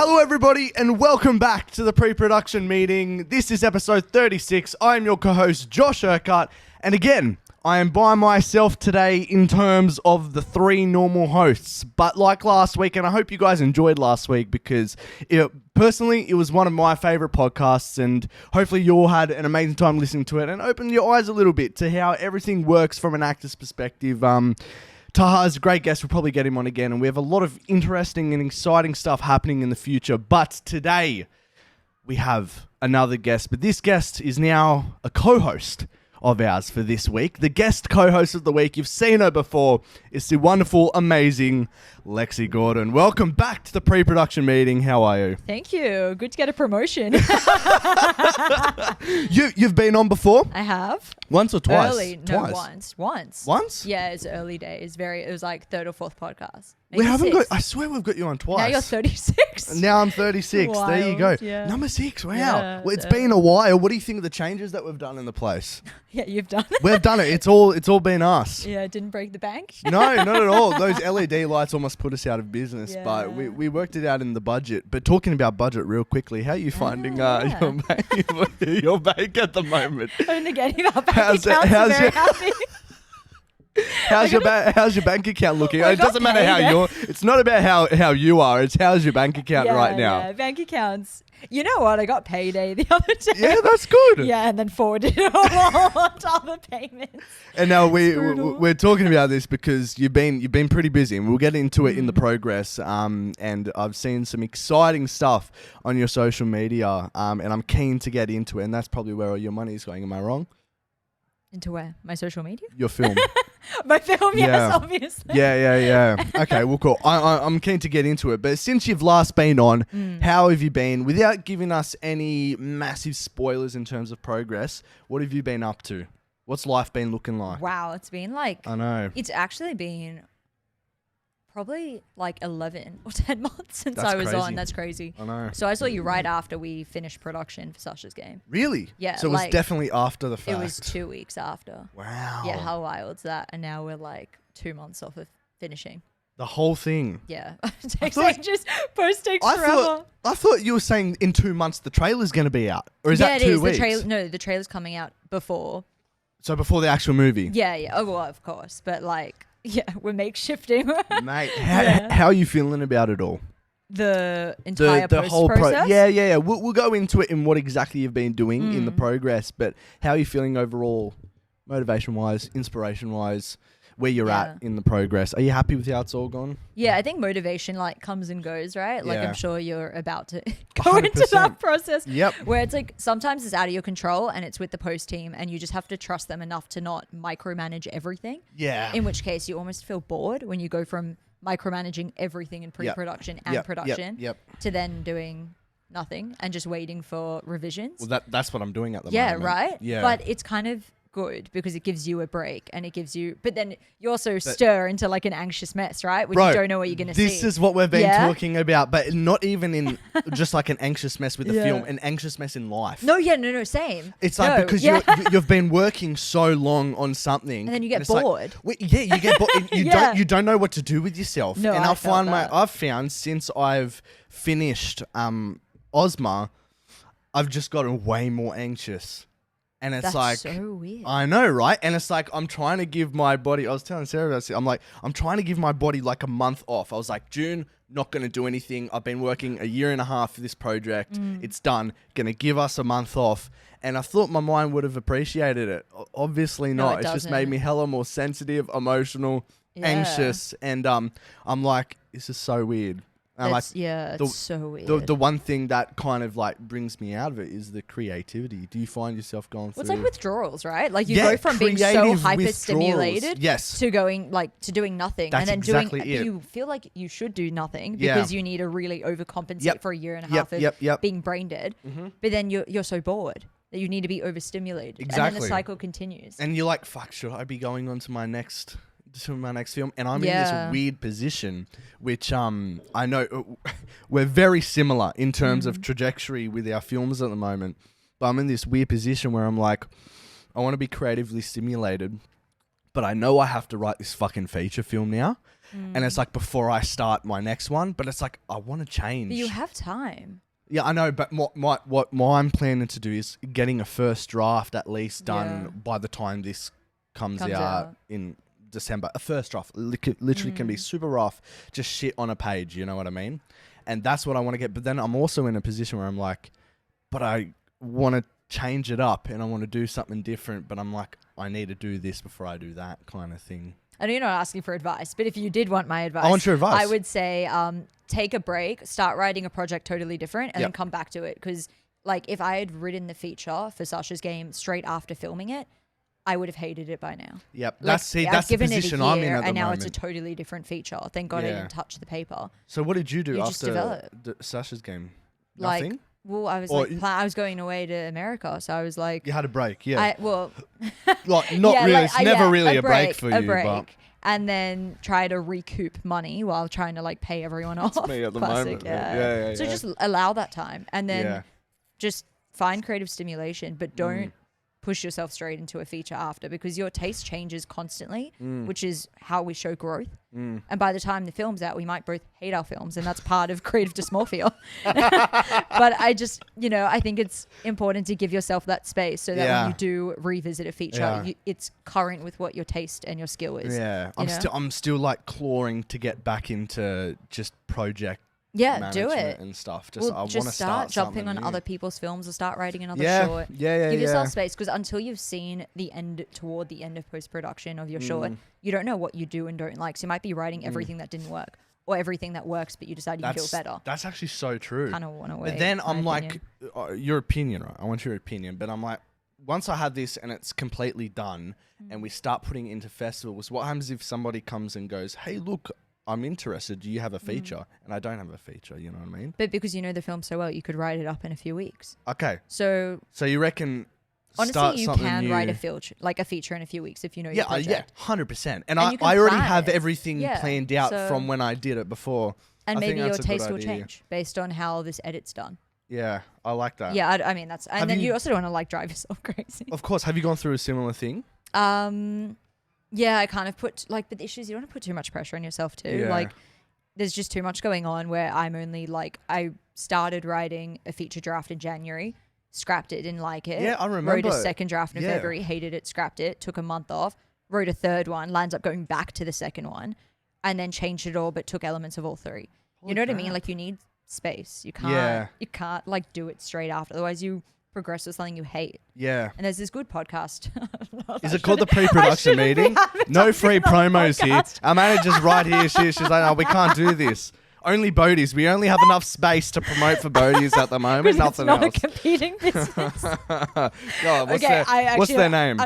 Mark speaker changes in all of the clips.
Speaker 1: Hello everybody and welcome back to the pre-production meeting. This is episode 36. I am your co-host Josh Urquhart, and again, I am by myself today in terms of the three normal hosts. But like last week, and I hope you guys enjoyed last week because personally it was one of my favorite podcasts, and hopefully you all had an amazing time listening to it and opened your eyes a little bit to how everything works from an actor's perspective. Taha's a great guest. We'll probably get him on again. And we have a lot of interesting and exciting stuff happening in the future. But today, we have another guest. But this guest is now a co-host of ours for this week. The guest co-host of the week, you've seen her before, is the wonderful, amazing Lexee Gordoun. Welcome back to the pre-production meeting. How are you?
Speaker 2: Thank you. Good to get a promotion.
Speaker 1: You've been on before?
Speaker 2: I have.
Speaker 1: Once or twice?
Speaker 2: Once.
Speaker 1: Once?
Speaker 2: Yeah, it's early days. It was like third or fourth podcast.
Speaker 1: We haven't got. I swear we've got you on twice.
Speaker 2: Now you're 36.
Speaker 1: Now I'm 36.
Speaker 2: Wild,
Speaker 1: there you go.
Speaker 2: yeah.
Speaker 1: Number 6. Wow.
Speaker 2: Yeah,
Speaker 1: Well, it's been a while. What do you think of the changes that we've done in the place?
Speaker 2: Yeah, you've done it.
Speaker 1: We've done it. It's all been us.
Speaker 2: Yeah, didn't break the bank.
Speaker 1: No, not at all. Those LED lights almost put us out of business, but we worked it out in the budget. But talking about budget real quickly, how are you finding your bank at the moment?
Speaker 2: Only getting our bank accounts very happy.
Speaker 1: How's your bank account looking? It doesn't matter how you're. It's not about how you are. It's how's your bank account right now.
Speaker 2: Yeah, bank accounts. You know what? I got payday the other day.
Speaker 1: Yeah, that's good.
Speaker 2: Yeah, and then forwarded it all on to other payments.
Speaker 1: And now we're talking about this because you've been pretty busy, and we'll get into it in the progress. And I've seen some exciting stuff on your social media. And I'm keen to get into it. And that's probably where all your money is going. Am I wrong?
Speaker 2: Into where? My social media?
Speaker 1: Your film.
Speaker 2: My film, yes, obviously.
Speaker 1: Yeah. Okay, well, cool. I'm keen to get into it. But since you've last been on, how have you been? Without giving us any massive spoilers in terms of progress, what have you been up to? What's life been looking like?
Speaker 2: Wow, it's been like...
Speaker 1: I know.
Speaker 2: It's actually been probably like 11 or 10 months since I was
Speaker 1: crazy.
Speaker 2: on. That's crazy.
Speaker 1: I know.
Speaker 2: So I saw you right after we finished production for Sasha's game.
Speaker 1: Really?
Speaker 2: Yeah.
Speaker 1: So it was definitely after the fact.
Speaker 2: It was 2 weeks after.
Speaker 1: Wow.
Speaker 2: Yeah, how wild's that? And now we're like 2 months off of finishing.
Speaker 1: The whole thing.
Speaker 2: Yeah. Takes ages. Post takes forever.
Speaker 1: I thought you were saying in 2 months the trailer's going to be out. Or is that 2 weeks?
Speaker 2: The trailer's coming out before.
Speaker 1: So before the actual movie?
Speaker 2: Yeah. Oh, well, of course. But like... Yeah, we're makeshifting.
Speaker 1: Mate, how are you feeling about it all?
Speaker 2: The entire the
Speaker 1: whole
Speaker 2: process?
Speaker 1: Yeah. We'll go into it in what exactly you've been doing in the progress, but how are you feeling overall, motivation-wise, inspiration-wise, where you're at in the progress? Are you happy with how it's all gone?
Speaker 2: Yeah, I think motivation like comes and goes, right? Like I'm sure you're about to go
Speaker 1: 100%.
Speaker 2: into that process.
Speaker 1: Yep.
Speaker 2: Where it's like sometimes it's out of your control and it's with the post team and you just have to trust them enough to not micromanage everything.
Speaker 1: Yeah.
Speaker 2: In which case you almost feel bored when you go from micromanaging everything in pre-production and production to then doing nothing and just waiting for revisions.
Speaker 1: Well, that's what I'm doing at the moment.
Speaker 2: Yeah, right?
Speaker 1: Yeah.
Speaker 2: But it's kind of good because it gives you a break and it gives you, but then you also stir into like an anxious mess, right? When you don't know what you're going to see.
Speaker 1: This is what we've been talking about, but not even in just like an anxious mess with the film, an anxious mess in life.
Speaker 2: No, same.
Speaker 1: It's like because you've been working so long on something.
Speaker 2: And then you get bored.
Speaker 1: You get bored. You don't know what to do with yourself.
Speaker 2: No,
Speaker 1: and
Speaker 2: I've
Speaker 1: found since I've finished Ozma, I've just gotten way more anxious. And it's
Speaker 2: That's so weird.
Speaker 1: I know, right? And it's like, I'm trying to give my body, I was telling Sarah about this, I'm trying to give my body like a month off. I was like, June, not going to do anything. I've been working a year and a half for this project. It's done. Going to give us a month off. And I thought my mind would have appreciated it. Obviously not. It's just made me hella more sensitive, emotional, anxious. And I'm like, this is so weird.
Speaker 2: It's so weird.
Speaker 1: The one thing that kind of like brings me out of it is the creativity. Do you find yourself going through?
Speaker 2: It's like withdrawals, right? Like you go from being so hyper-stimulated to going like to doing nothing,
Speaker 1: That's
Speaker 2: and then
Speaker 1: exactly it.
Speaker 2: You feel like you should do nothing because you need to really overcompensate for a year and a half of being brain dead. But then you're so bored that you need to be overstimulated, and then the cycle continues.
Speaker 1: And you're like, "Fuck, should I be going on to my next?" film, and I'm in this weird position, which I know we're very similar in terms of trajectory with our films at the moment, but I'm in this weird position where I'm like, I want to be creatively stimulated, but I know I have to write this fucking feature film now. And it's like before I start my next one, but it's like I want to change.
Speaker 2: But you have time.
Speaker 1: Yeah, I know, but what I'm planning to do is getting a first draft at least done by the time this comes out in December. A first draft literally can be super rough, just shit on a page, you know what I mean? And that's what I want to get. But then I'm also in a position where I'm like, but I want to change it up and I want to do something different, but I'm like, I need to do this before I do that kind of thing.
Speaker 2: I know you're not asking for advice, but if you did want my advice,
Speaker 1: I want your advice.
Speaker 2: I would say take a break, start writing a project totally different, and then come back to it. Because like if I had written the feature for Sasha's game straight after filming it, I would have hated it by now.
Speaker 1: Yep, that's the position I'm in at the moment.
Speaker 2: And now it's a totally different feature. Thank God I didn't touch the paper.
Speaker 1: So what did you do after Sasha's game? Nothing?
Speaker 2: Well, I was going away to America, so I was like...
Speaker 1: You had a break, yeah.
Speaker 2: Like,
Speaker 1: not really. It's never really a break for you. But.
Speaker 2: And then try to recoup money while trying to like pay everyone off.
Speaker 1: That's me at the moment.
Speaker 2: Yeah. So just allow that time and then just find creative stimulation, but don't push yourself straight into a feature after, because your taste changes constantly, which is how we show growth. And by the time the film's out, we might both hate our films, and that's part of creative dysmorphia. But I just, I think it's important to give yourself that space so that when you do revisit a feature, it's current with what your taste and your skill is.
Speaker 1: Yeah, I'm still like clawing to get back into just project.
Speaker 2: Yeah, do it
Speaker 1: and stuff.
Speaker 2: I want to start jumping on other people's films or start writing another short. Give yourself space, because until you've seen toward the end of post-production of your short, you don't know what you do and don't like. So you might be writing everything that didn't work or everything that works, but you decide you feel better.
Speaker 1: That's actually so true.
Speaker 2: Kind of want to wait.
Speaker 1: But then I'm like, your opinion, right? I want your opinion. But I'm like, once I have this and it's completely done and we start putting it into festivals, what happens if somebody comes and goes, hey, look, I'm interested. Do you have a feature? And I don't have a feature. You know what I mean?
Speaker 2: But because you know the film so well, you could write it up in a few weeks.
Speaker 1: Okay.
Speaker 2: So
Speaker 1: you reckon?
Speaker 2: Honestly, you can write a feature in a few weeks if you know your project.
Speaker 1: 100%. And I already have everything planned out from when I did it before.
Speaker 2: And maybe your taste will change based on how this edit's done.
Speaker 1: Yeah, I like that.
Speaker 2: Yeah, I mean that's. And then you also don't want to like drive yourself crazy.
Speaker 1: Of course. Have you gone through a similar thing?
Speaker 2: Yeah, I kind of put but the issue is you don't want to put too much pressure on yourself too. Yeah. Like there's just too much going on where I'm only like, I started writing a feature draft in January, scrapped it, didn't like it.
Speaker 1: Yeah, I remember.
Speaker 2: Wrote a second draft in February, hated it, scrapped it, took a month off, wrote a third one, lands up going back to the second one, and then changed it all but took elements of all three. You know what I mean? Like you need space. You can't like do it straight after. Otherwise you progress with something you hate.
Speaker 1: Yeah.
Speaker 2: And there's this good podcast.
Speaker 1: Is it called the pre-production meeting? No free promos here. Our manager's right here. She's like, no, we can't do this. Only Bodhies. We only have enough space to promote for Bodhies at the moment. Nothing else.
Speaker 2: It's not a competing business.
Speaker 1: God, what's their name?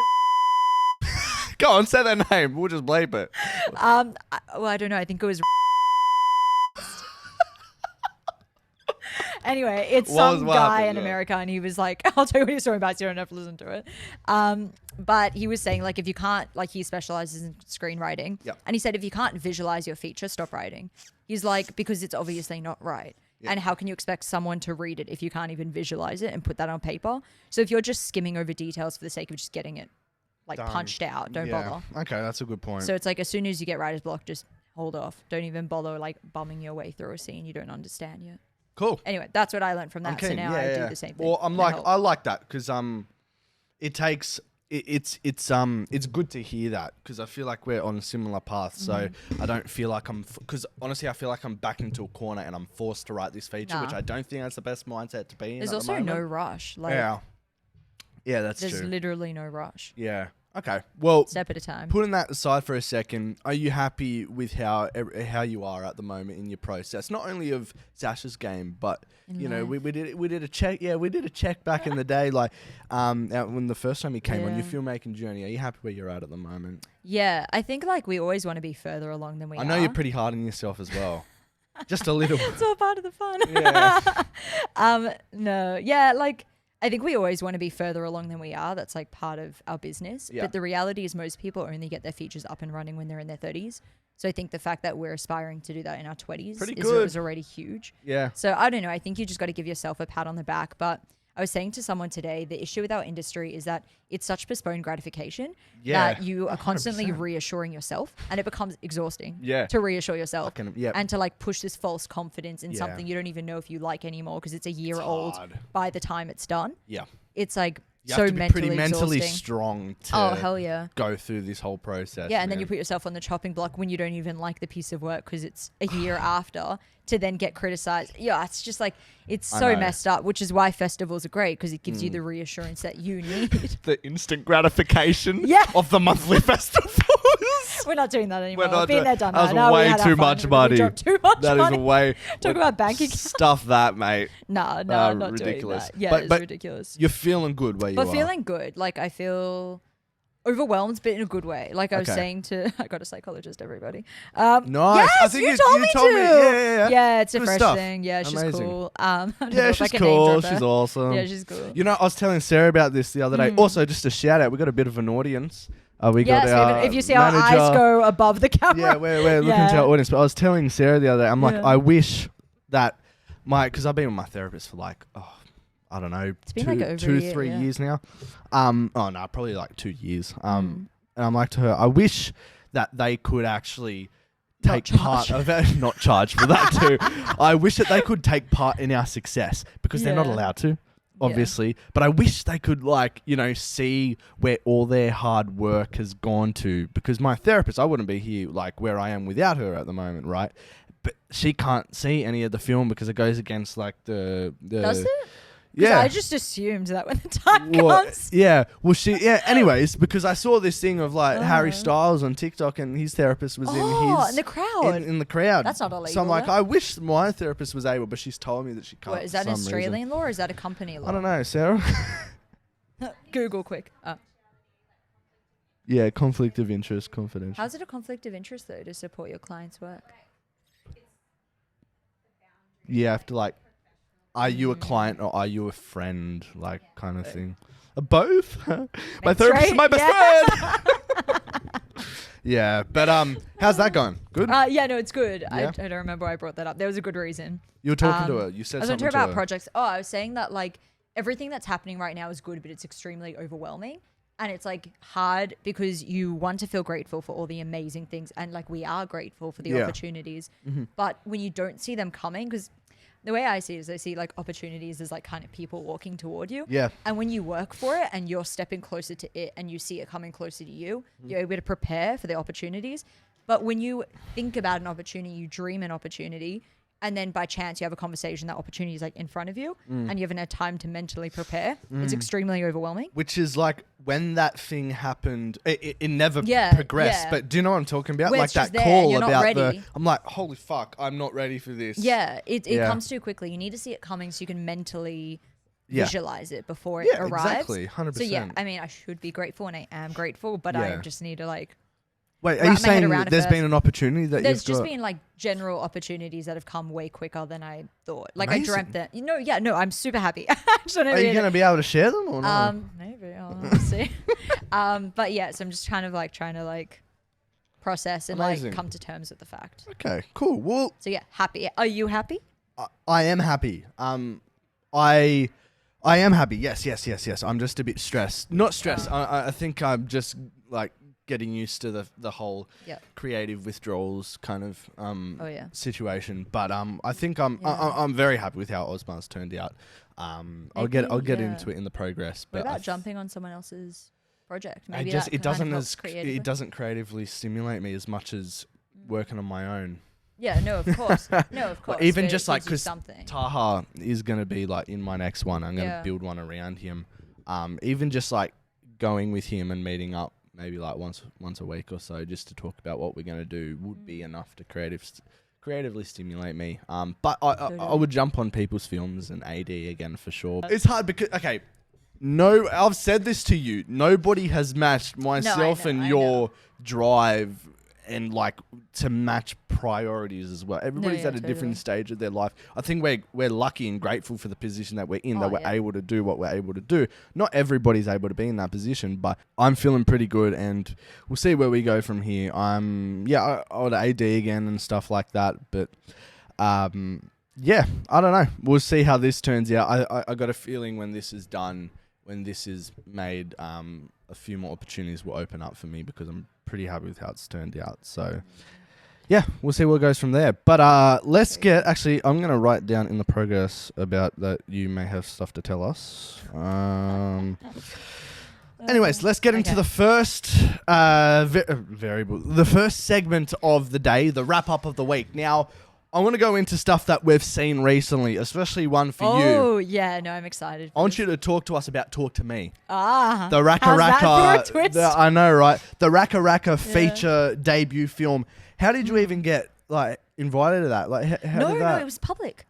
Speaker 1: Go on, say their name. We'll just bleep it.
Speaker 2: I don't know. I think it was... Anyway, it's some guy in America, and he was like, I'll tell you what he's talking about so you don't have to listen to it. But he was saying, like, if you can't, like, he specializes in screenwriting. Yep. And he said, if you can't visualize your feature, stop writing. He's like, because it's obviously not right. Yep. And how can you expect someone to read it if you can't even visualize it and put that on paper? So if you're just skimming over details for the sake of just getting it, like, punched out, don't bother.
Speaker 1: Okay, that's a good point.
Speaker 2: So it's like, as soon as you get writer's block, just hold off. Don't even bother, like, bumming your way through a scene you don't understand yet.
Speaker 1: Cool.
Speaker 2: Anyway, that's what I learned from that. So now I do the same thing.
Speaker 1: Well, I like that because it takes it's good to hear that because I feel like we're on a similar path. So I don't feel like because honestly I feel like I'm backed into a corner and I'm forced to write this feature, which I don't think that's the best mindset to be in.
Speaker 2: There's also no rush. Like,
Speaker 1: yeah, that's true.
Speaker 2: There's literally no rush.
Speaker 1: Yeah. Okay. Well,
Speaker 2: step at a time.
Speaker 1: Putting that aside for a second, are you happy with how you are at the moment in your process? Not only of Sasha's game, but we did a check. Yeah, we did a check back in the day, like when the first time you came on your filmmaking journey. Are you happy where you're at the moment?
Speaker 2: Yeah, I think like we always want to be further along than we are.
Speaker 1: I know you're pretty hard on yourself as well. Just a little.
Speaker 2: It's all part of the fun.
Speaker 1: Yeah.
Speaker 2: No. Yeah, like. I think we always want to be further along than we are. That's like part of our business. Yeah. But the reality is most people only get their features up and running when they're in their 30s. So I think the fact that we're aspiring to do that in our 20s is already huge.
Speaker 1: Yeah.
Speaker 2: So I don't know. I think you just got to give yourself a pat on the back. But I was saying to someone today, the issue with our industry is that it's such postponed gratification
Speaker 1: Yeah,
Speaker 2: that you are constantly
Speaker 1: 100%.
Speaker 2: reassuring yourself, and it becomes exhausting
Speaker 1: Yeah.
Speaker 2: to reassure yourself
Speaker 1: Yep.
Speaker 2: and to like push this false confidence in
Speaker 1: Yeah.
Speaker 2: something you don't even know if you like anymore because it's a year old
Speaker 1: hard.
Speaker 2: by the time it's done.
Speaker 1: Yeah.
Speaker 2: It's like
Speaker 1: You
Speaker 2: so
Speaker 1: have to be
Speaker 2: mentally
Speaker 1: pretty mentally
Speaker 2: exhausting.
Speaker 1: strong to
Speaker 2: Oh, hell yeah.
Speaker 1: go through this whole process.
Speaker 2: Yeah, and then
Speaker 1: man.
Speaker 2: you put yourself on the chopping block when you don't even like the piece of work because it's a year after to then get criticized. Yeah, it's just like, it's
Speaker 1: I
Speaker 2: so
Speaker 1: know.
Speaker 2: messed up, which is why festivals are great because it gives you the reassurance that you need.
Speaker 1: the instant gratification
Speaker 2: Yeah.
Speaker 1: of the monthly festivals.
Speaker 2: We're not doing that anymore.
Speaker 1: We're not
Speaker 2: Been
Speaker 1: doing-
Speaker 2: there, done
Speaker 1: that was
Speaker 2: that. Now we
Speaker 1: way
Speaker 2: had our
Speaker 1: too
Speaker 2: fun.
Speaker 1: much
Speaker 2: We
Speaker 1: money.
Speaker 2: dropped too much
Speaker 1: That is
Speaker 2: money.
Speaker 1: way.
Speaker 2: Talk about banking.
Speaker 1: Stuff that, mate.
Speaker 2: No, not
Speaker 1: ridiculous.
Speaker 2: doing that. Yeah,
Speaker 1: But-
Speaker 2: it's
Speaker 1: but
Speaker 2: ridiculous.
Speaker 1: You're feeling good where you
Speaker 2: But
Speaker 1: are.
Speaker 2: feeling good. Like, I feel overwhelmed, but in a good way. Like I was
Speaker 1: Okay.
Speaker 2: saying to, I got a psychologist, everybody.
Speaker 1: Nice.
Speaker 2: Yes,
Speaker 1: I think
Speaker 2: you told me to.
Speaker 1: Yeah.
Speaker 2: Yeah, it's a
Speaker 1: Good
Speaker 2: fresh
Speaker 1: stuff.
Speaker 2: thing. Yeah, she's
Speaker 1: Amazing.
Speaker 2: cool. I don't know
Speaker 1: Yeah,
Speaker 2: if I
Speaker 1: she's
Speaker 2: can name
Speaker 1: cool.
Speaker 2: drop her.
Speaker 1: She's awesome.
Speaker 2: Yeah, she's cool.
Speaker 1: You know, I was telling Sarah about this the other day. Also, just a shout out. We got a bit of an audience. We
Speaker 2: Yes,
Speaker 1: got our
Speaker 2: if you see our
Speaker 1: manager.
Speaker 2: eyes go above the camera.
Speaker 1: Yeah, we're looking
Speaker 2: Yeah.
Speaker 1: to our audience. But I was telling Sarah the other day, I'm like,
Speaker 2: Yeah.
Speaker 1: I wish that because I've been with my therapist for like, I don't know,
Speaker 2: It's been like over a
Speaker 1: 2,
Speaker 2: year,
Speaker 1: 3
Speaker 2: yeah.
Speaker 1: years now. Probably like 2 years. And I'm like to her, I wish that they could actually
Speaker 2: Not
Speaker 1: take part of it, not charge for that too. I wish that they could take part in our success because they're not
Speaker 2: Yeah.
Speaker 1: allowed to. Obviously, but I wish they could see where all their hard work has gone to, because my therapist, I wouldn't be here like where I am without her at the moment, right? But she can't see any of the film because it goes against like the
Speaker 2: Does it?
Speaker 1: yeah.
Speaker 2: I just assumed that when the time
Speaker 1: Well,
Speaker 2: comes.
Speaker 1: yeah. Well, anyways, because I saw this thing of like Harry
Speaker 2: Oh.
Speaker 1: Styles on TikTok and his therapist was
Speaker 2: Oh,
Speaker 1: in
Speaker 2: in the crowd.
Speaker 1: in the crowd.
Speaker 2: That's not
Speaker 1: So I'm
Speaker 2: illegal,
Speaker 1: like,
Speaker 2: though.
Speaker 1: I wish my therapist was able, but she's told me that she can't.
Speaker 2: What, is that
Speaker 1: for
Speaker 2: an
Speaker 1: some reason.
Speaker 2: Australian law or is that a company law?
Speaker 1: I don't know, Sarah.
Speaker 2: Google quick.
Speaker 1: Yeah, conflict of interest, confidential.
Speaker 2: How's it a conflict of interest though to support your client's work?
Speaker 1: You have to like, are you a client or are you a friend, like kind of thing. Both. My therapist is my best friend. Yeah, but how's that going? Good.
Speaker 2: Yeah, no, it's good.
Speaker 1: Yeah?
Speaker 2: I don't remember why I brought that up. There was a good reason.
Speaker 1: You were talking to her. You said
Speaker 2: I was
Speaker 1: something
Speaker 2: talking
Speaker 1: to
Speaker 2: about
Speaker 1: her.
Speaker 2: projects. Oh, I was saying that like everything that's happening right now is good, but it's extremely overwhelming. And it's like hard because you want to feel grateful for all the amazing things. And like we are grateful for the
Speaker 1: Yeah.
Speaker 2: opportunities. But when you don't see them coming, because the way I see it is I see like opportunities as like kind of people walking toward you.
Speaker 1: Yeah.
Speaker 2: And when you work for it and you're stepping closer to it and you see it coming closer to you, you're able to prepare for the opportunities. But when you think about an opportunity, you dream an opportunity, and then by chance you have a conversation, that opportunity is like in front of you and you haven't had time to mentally prepare. It's extremely overwhelming.
Speaker 1: Which is like when that thing happened, it never
Speaker 2: Yeah,
Speaker 1: progressed.
Speaker 2: yeah.
Speaker 1: But do you know what I'm talking about?
Speaker 2: Where
Speaker 1: Like
Speaker 2: it's
Speaker 1: that
Speaker 2: just there and
Speaker 1: call
Speaker 2: you're not
Speaker 1: about
Speaker 2: ready.
Speaker 1: I'm like, holy fuck, I'm not ready for this.
Speaker 2: Yeah, it
Speaker 1: Yeah.
Speaker 2: comes too quickly. You need to see it coming so you can mentally
Speaker 1: Yeah.
Speaker 2: visualize it before it
Speaker 1: Yeah,
Speaker 2: arrives.
Speaker 1: exactly, 100%.
Speaker 2: So yeah, I mean, I should be grateful and I am grateful, but I
Speaker 1: Yeah.
Speaker 2: just need to like,
Speaker 1: Wait, are
Speaker 2: wrap
Speaker 1: you
Speaker 2: my head
Speaker 1: saying
Speaker 2: around
Speaker 1: that
Speaker 2: it
Speaker 1: there's
Speaker 2: first.
Speaker 1: been an opportunity that
Speaker 2: there's
Speaker 1: you've
Speaker 2: just
Speaker 1: got?
Speaker 2: been like general opportunities that have come way quicker than I thought. Like
Speaker 1: Amazing.
Speaker 2: I dreamt that, I'm super happy. Just wanna
Speaker 1: Are you
Speaker 2: read it.
Speaker 1: going to be able to share them or not?
Speaker 2: Maybe I'll see. But yeah, so I'm just kind of like trying to like process and
Speaker 1: Amazing.
Speaker 2: like come to terms with the fact.
Speaker 1: Okay, cool. Well,
Speaker 2: So yeah, happy. Are you happy?
Speaker 1: I am happy. I am happy. Yes. I'm just a bit stressed. Not stressed. I think I'm just like getting used to the whole
Speaker 2: Yeah.
Speaker 1: creative withdrawals kind of
Speaker 2: Oh yeah.
Speaker 1: situation. But I think I'm very happy with how Osmar's turned out. I'll
Speaker 2: Maybe,
Speaker 1: get
Speaker 2: yeah.
Speaker 1: into it in the progress.
Speaker 2: What
Speaker 1: But
Speaker 2: about jumping on someone else's project? Maybe
Speaker 1: it
Speaker 2: that
Speaker 1: doesn't
Speaker 2: kind of helps creatively.
Speaker 1: it doesn't creatively stimulate me as much as working on my own.
Speaker 2: Yeah, no, of course. No, of course.
Speaker 1: Even
Speaker 2: but
Speaker 1: just
Speaker 2: it
Speaker 1: like
Speaker 2: gives you
Speaker 1: because
Speaker 2: something.
Speaker 1: Taha is going to be like in my next one. I'm going to
Speaker 2: Yeah.
Speaker 1: build one around him. Even just like going with him and meeting up maybe like once a week or so just to talk about what we're going to do would be enough to creatively stimulate me. But I would jump on people's films and AD again for sure. It's hard because, okay, no, I've said this to you. Nobody has matched myself
Speaker 2: know,
Speaker 1: and
Speaker 2: I
Speaker 1: your drive and like to match priorities as well. Everybody's
Speaker 2: yeah,
Speaker 1: at a
Speaker 2: totally.
Speaker 1: different stage of their life. I think we're lucky and grateful for the position that we're in,
Speaker 2: Oh,
Speaker 1: that we're
Speaker 2: yeah.
Speaker 1: able to do what we're able to do. Not everybody's able to be in that position, but I'm feeling pretty good and we'll see where we go from here. I would AD again and stuff like that, but yeah, I don't know. We'll see how this turns out. I got a feeling when this is done, when this is made, a few more opportunities will open up for me because I'm pretty happy with how it's turned out. So, yeah, we'll see where it goes from there. But let's get... Actually, I'm going to write down in the progress about that you may have stuff to tell us. Anyways, let's get into the first variable, the first segment of the day, the wrap-up of the week. Now, I want to go into stuff that we've seen recently, especially one for you.
Speaker 2: Oh, yeah. No, I'm excited.
Speaker 1: I want you to talk to us about Talk to Me.
Speaker 2: Ah.
Speaker 1: The Raka
Speaker 2: how's that
Speaker 1: Raka.
Speaker 2: for a twist?
Speaker 1: I know, right? The Raka Raka feature debut film. How did you even get invited to that? How did that?
Speaker 2: No, it was public.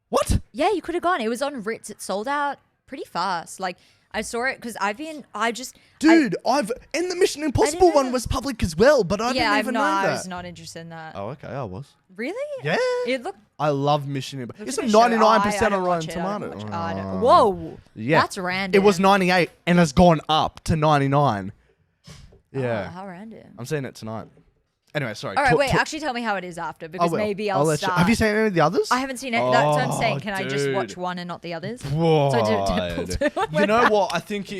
Speaker 1: What?
Speaker 2: Yeah, you could have gone. It was on Ritz. It sold out pretty fast. I saw it because and
Speaker 1: the Mission Impossible one was public as well, but I didn't even know that.
Speaker 2: I was not interested in that.
Speaker 1: Oh, okay, I was.
Speaker 2: Really?
Speaker 1: Yeah.
Speaker 2: It looked.
Speaker 1: I love Mission Impossible. It's
Speaker 2: a
Speaker 1: a
Speaker 2: good show.
Speaker 1: 99%
Speaker 2: I
Speaker 1: on Rotten
Speaker 2: don't watch it.
Speaker 1: Tomatoes.
Speaker 2: I don't. Whoa.
Speaker 1: Yeah.
Speaker 2: That's random.
Speaker 1: It was 98 and has gone up to 99. Yeah.
Speaker 2: Oh, how random.
Speaker 1: I'm seeing it tonight. Anyway, sorry.
Speaker 2: All right, wait. Actually, tell me how it is after because maybe I'll start.
Speaker 1: Have you seen any of the others?
Speaker 2: I haven't seen it. That's what I'm saying. Can I just watch one and not the others?
Speaker 1: Whoa.
Speaker 2: So Deadpool 2.
Speaker 1: You know what? I think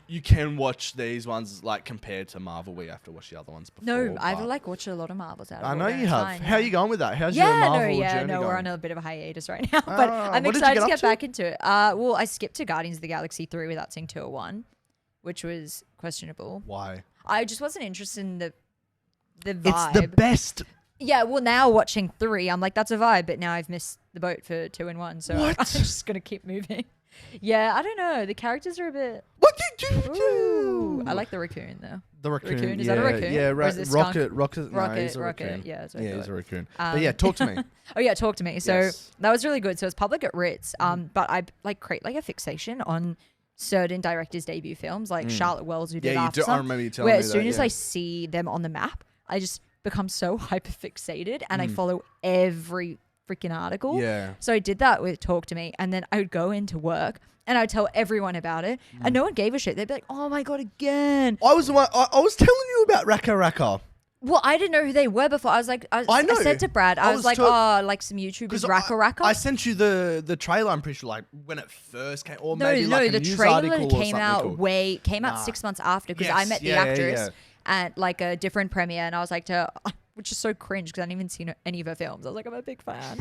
Speaker 1: you can watch these ones compared to Marvel. We have to watch the other ones before.
Speaker 2: No, I've watched a lot of Marvels out of
Speaker 1: I know you have.
Speaker 2: Fine,
Speaker 1: How are you going with that? How's your Marvel journey going?
Speaker 2: We're on a bit of a hiatus right now, but I'm excited to get back into it. Well, I skipped to Guardians of the Galaxy 3 without seeing 201, which was questionable.
Speaker 1: Why?
Speaker 2: I just wasn't interested in the vibe.
Speaker 1: It's the best.
Speaker 2: Yeah, well, now watching 3, I'm like, that's a vibe, but now I've missed the boat for 2 and 1, so I'm just going to keep moving. Yeah, I don't know. The characters are a bit...
Speaker 1: What did you do?
Speaker 2: I like the raccoon, though.
Speaker 1: The raccoon.
Speaker 2: Is that a raccoon?
Speaker 1: Yeah,
Speaker 2: Rocket.
Speaker 1: He's a raccoon.
Speaker 2: Yeah,
Speaker 1: he's a raccoon. But yeah, talk to me.
Speaker 2: Oh, yeah, talk to me. So that was really good. So it's public at Ritz, but I create a fixation on certain directors' debut films, like Charlotte Wells, who did After Sun,
Speaker 1: I remember you telling me that.
Speaker 2: Where as soon as I see them on the map, I just become so hyper fixated and I follow every freaking article.
Speaker 1: Yeah.
Speaker 2: So I did that with Talk to Me, and then I would go into work and I'd tell everyone about it, and no one gave a shit. They'd be like, "Oh my god, again!"
Speaker 1: I was telling you about Raka Raka.
Speaker 2: Well, I didn't know who they were before. I was like, I said to Brad, I was like, some YouTubers, Raka Raka.
Speaker 1: I sent you the trailer. I'm pretty sure, when it first came, or
Speaker 2: no,
Speaker 1: maybe a
Speaker 2: the
Speaker 1: news
Speaker 2: trailer
Speaker 1: article
Speaker 2: came out
Speaker 1: cool.
Speaker 2: 6 months after because I met the actress at a different premiere, and I was like which is so cringe because I hadn't even seen any of her films. I was like, I'm a big fan.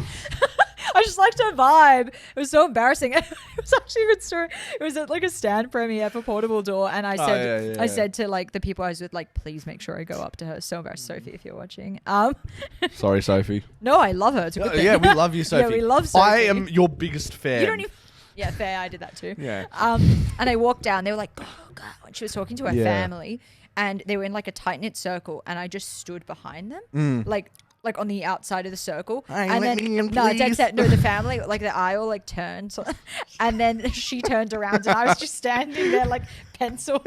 Speaker 2: I just liked her vibe. It was so embarrassing. It was actually a good story. It was at a stand premiere for Portable Door, and I said, I said to the people I was with, please make sure I go up to her. So embarrassed, Sophie, if you're watching.
Speaker 1: Sorry, Sophie.
Speaker 2: No, I love her. It's a good thing.
Speaker 1: Yeah, we love you, Sophie.
Speaker 2: Yeah, we love Sophie.
Speaker 1: I am your biggest fan.
Speaker 2: You don't even. Yeah, fair. I did that too.
Speaker 1: Yeah.
Speaker 2: And I walked down. They were like, "Oh God!" And she was talking to her family, and they were in a tight knit circle, and I just stood behind them, like on the outside of the circle. And then the family, the aisle turned, and then she turned around, and I was just standing there pencil,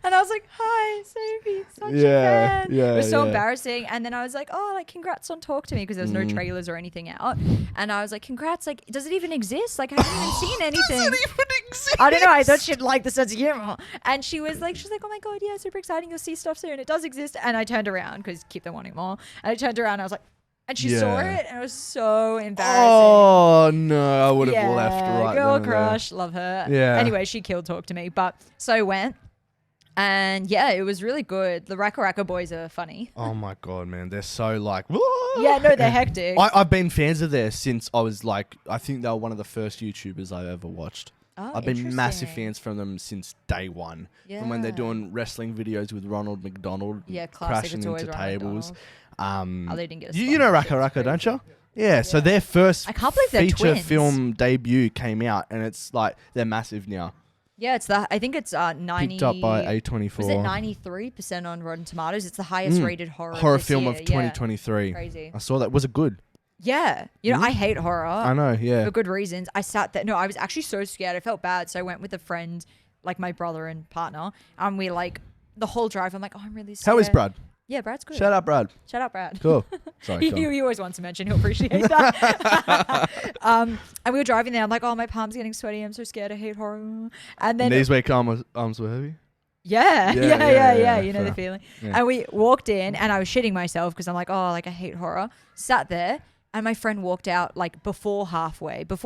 Speaker 2: and I was like, "Hi, Sophie, such a fan."
Speaker 1: Yeah,
Speaker 2: it was so embarrassing. And then I was like, "Oh, congrats on Talk to Me," because there's no trailers or anything out. And I was like, "Congrats! Does it even exist? I haven't even seen anything."
Speaker 1: Does it even exist?
Speaker 2: I don't know. I thought she'd like the sense of humor. And she was like, "Oh my god, yeah, super exciting! You'll see stuff soon. It does exist." And I turned around because keep them wanting more. And I turned around, and I was like. And she saw it, and it was so embarrassing.
Speaker 1: Oh, no. I would have left right
Speaker 2: girl
Speaker 1: then
Speaker 2: crush. Love her.
Speaker 1: Yeah.
Speaker 2: Anyway, she killed Talk to Me. But so I went, and yeah, it was really good. The Raka Raka boys are funny.
Speaker 1: Oh, my God, man. They're so
Speaker 2: whoa. Yeah, no, they're hectic.
Speaker 1: I've been fans of theirs since I was I think they were one of the first YouTubers I ever watched.
Speaker 2: Oh,
Speaker 1: I've been massive fans from them since day one.
Speaker 2: Yeah.
Speaker 1: From when they're doing wrestling videos with Ronald McDonald.
Speaker 2: Yeah, classic.
Speaker 1: Crashing into tables.
Speaker 2: They didn't get a
Speaker 1: you know Raka Raka, don't you? Yeah, so their first feature film debut came out, and it's they're massive now.
Speaker 2: Yeah, I think it's 90.
Speaker 1: Picked up by A24.
Speaker 2: Was it 93% on Rotten Tomatoes? It's the highest rated horror
Speaker 1: film
Speaker 2: year.
Speaker 1: of 2023.
Speaker 2: Crazy.
Speaker 1: I saw that. Was it good?
Speaker 2: Yeah. I hate horror.
Speaker 1: I know, yeah.
Speaker 2: For good reasons. I sat there. No, I was actually so scared. I felt bad. So I went with a friend, my brother and partner. And we the whole drive, I'm like, "Oh, I'm really scared."
Speaker 1: How is Brad?
Speaker 2: Yeah, Brad's good.
Speaker 1: Shout out, Brad.
Speaker 2: Shout out, Brad.
Speaker 1: Cool. Sorry.
Speaker 2: He always wants to mention. He'll appreciate that. And we were driving there. I'm like, "Oh, my palm's getting sweaty. I'm so scared. I hate horror." And then
Speaker 1: knees weak, arms were heavy.
Speaker 2: Yeah. You know
Speaker 1: fair.
Speaker 2: the feeling.
Speaker 1: Yeah.
Speaker 2: And we walked in, and I was shitting myself because I'm like, "Oh, I hate horror." Sat there, And my friend walked out like before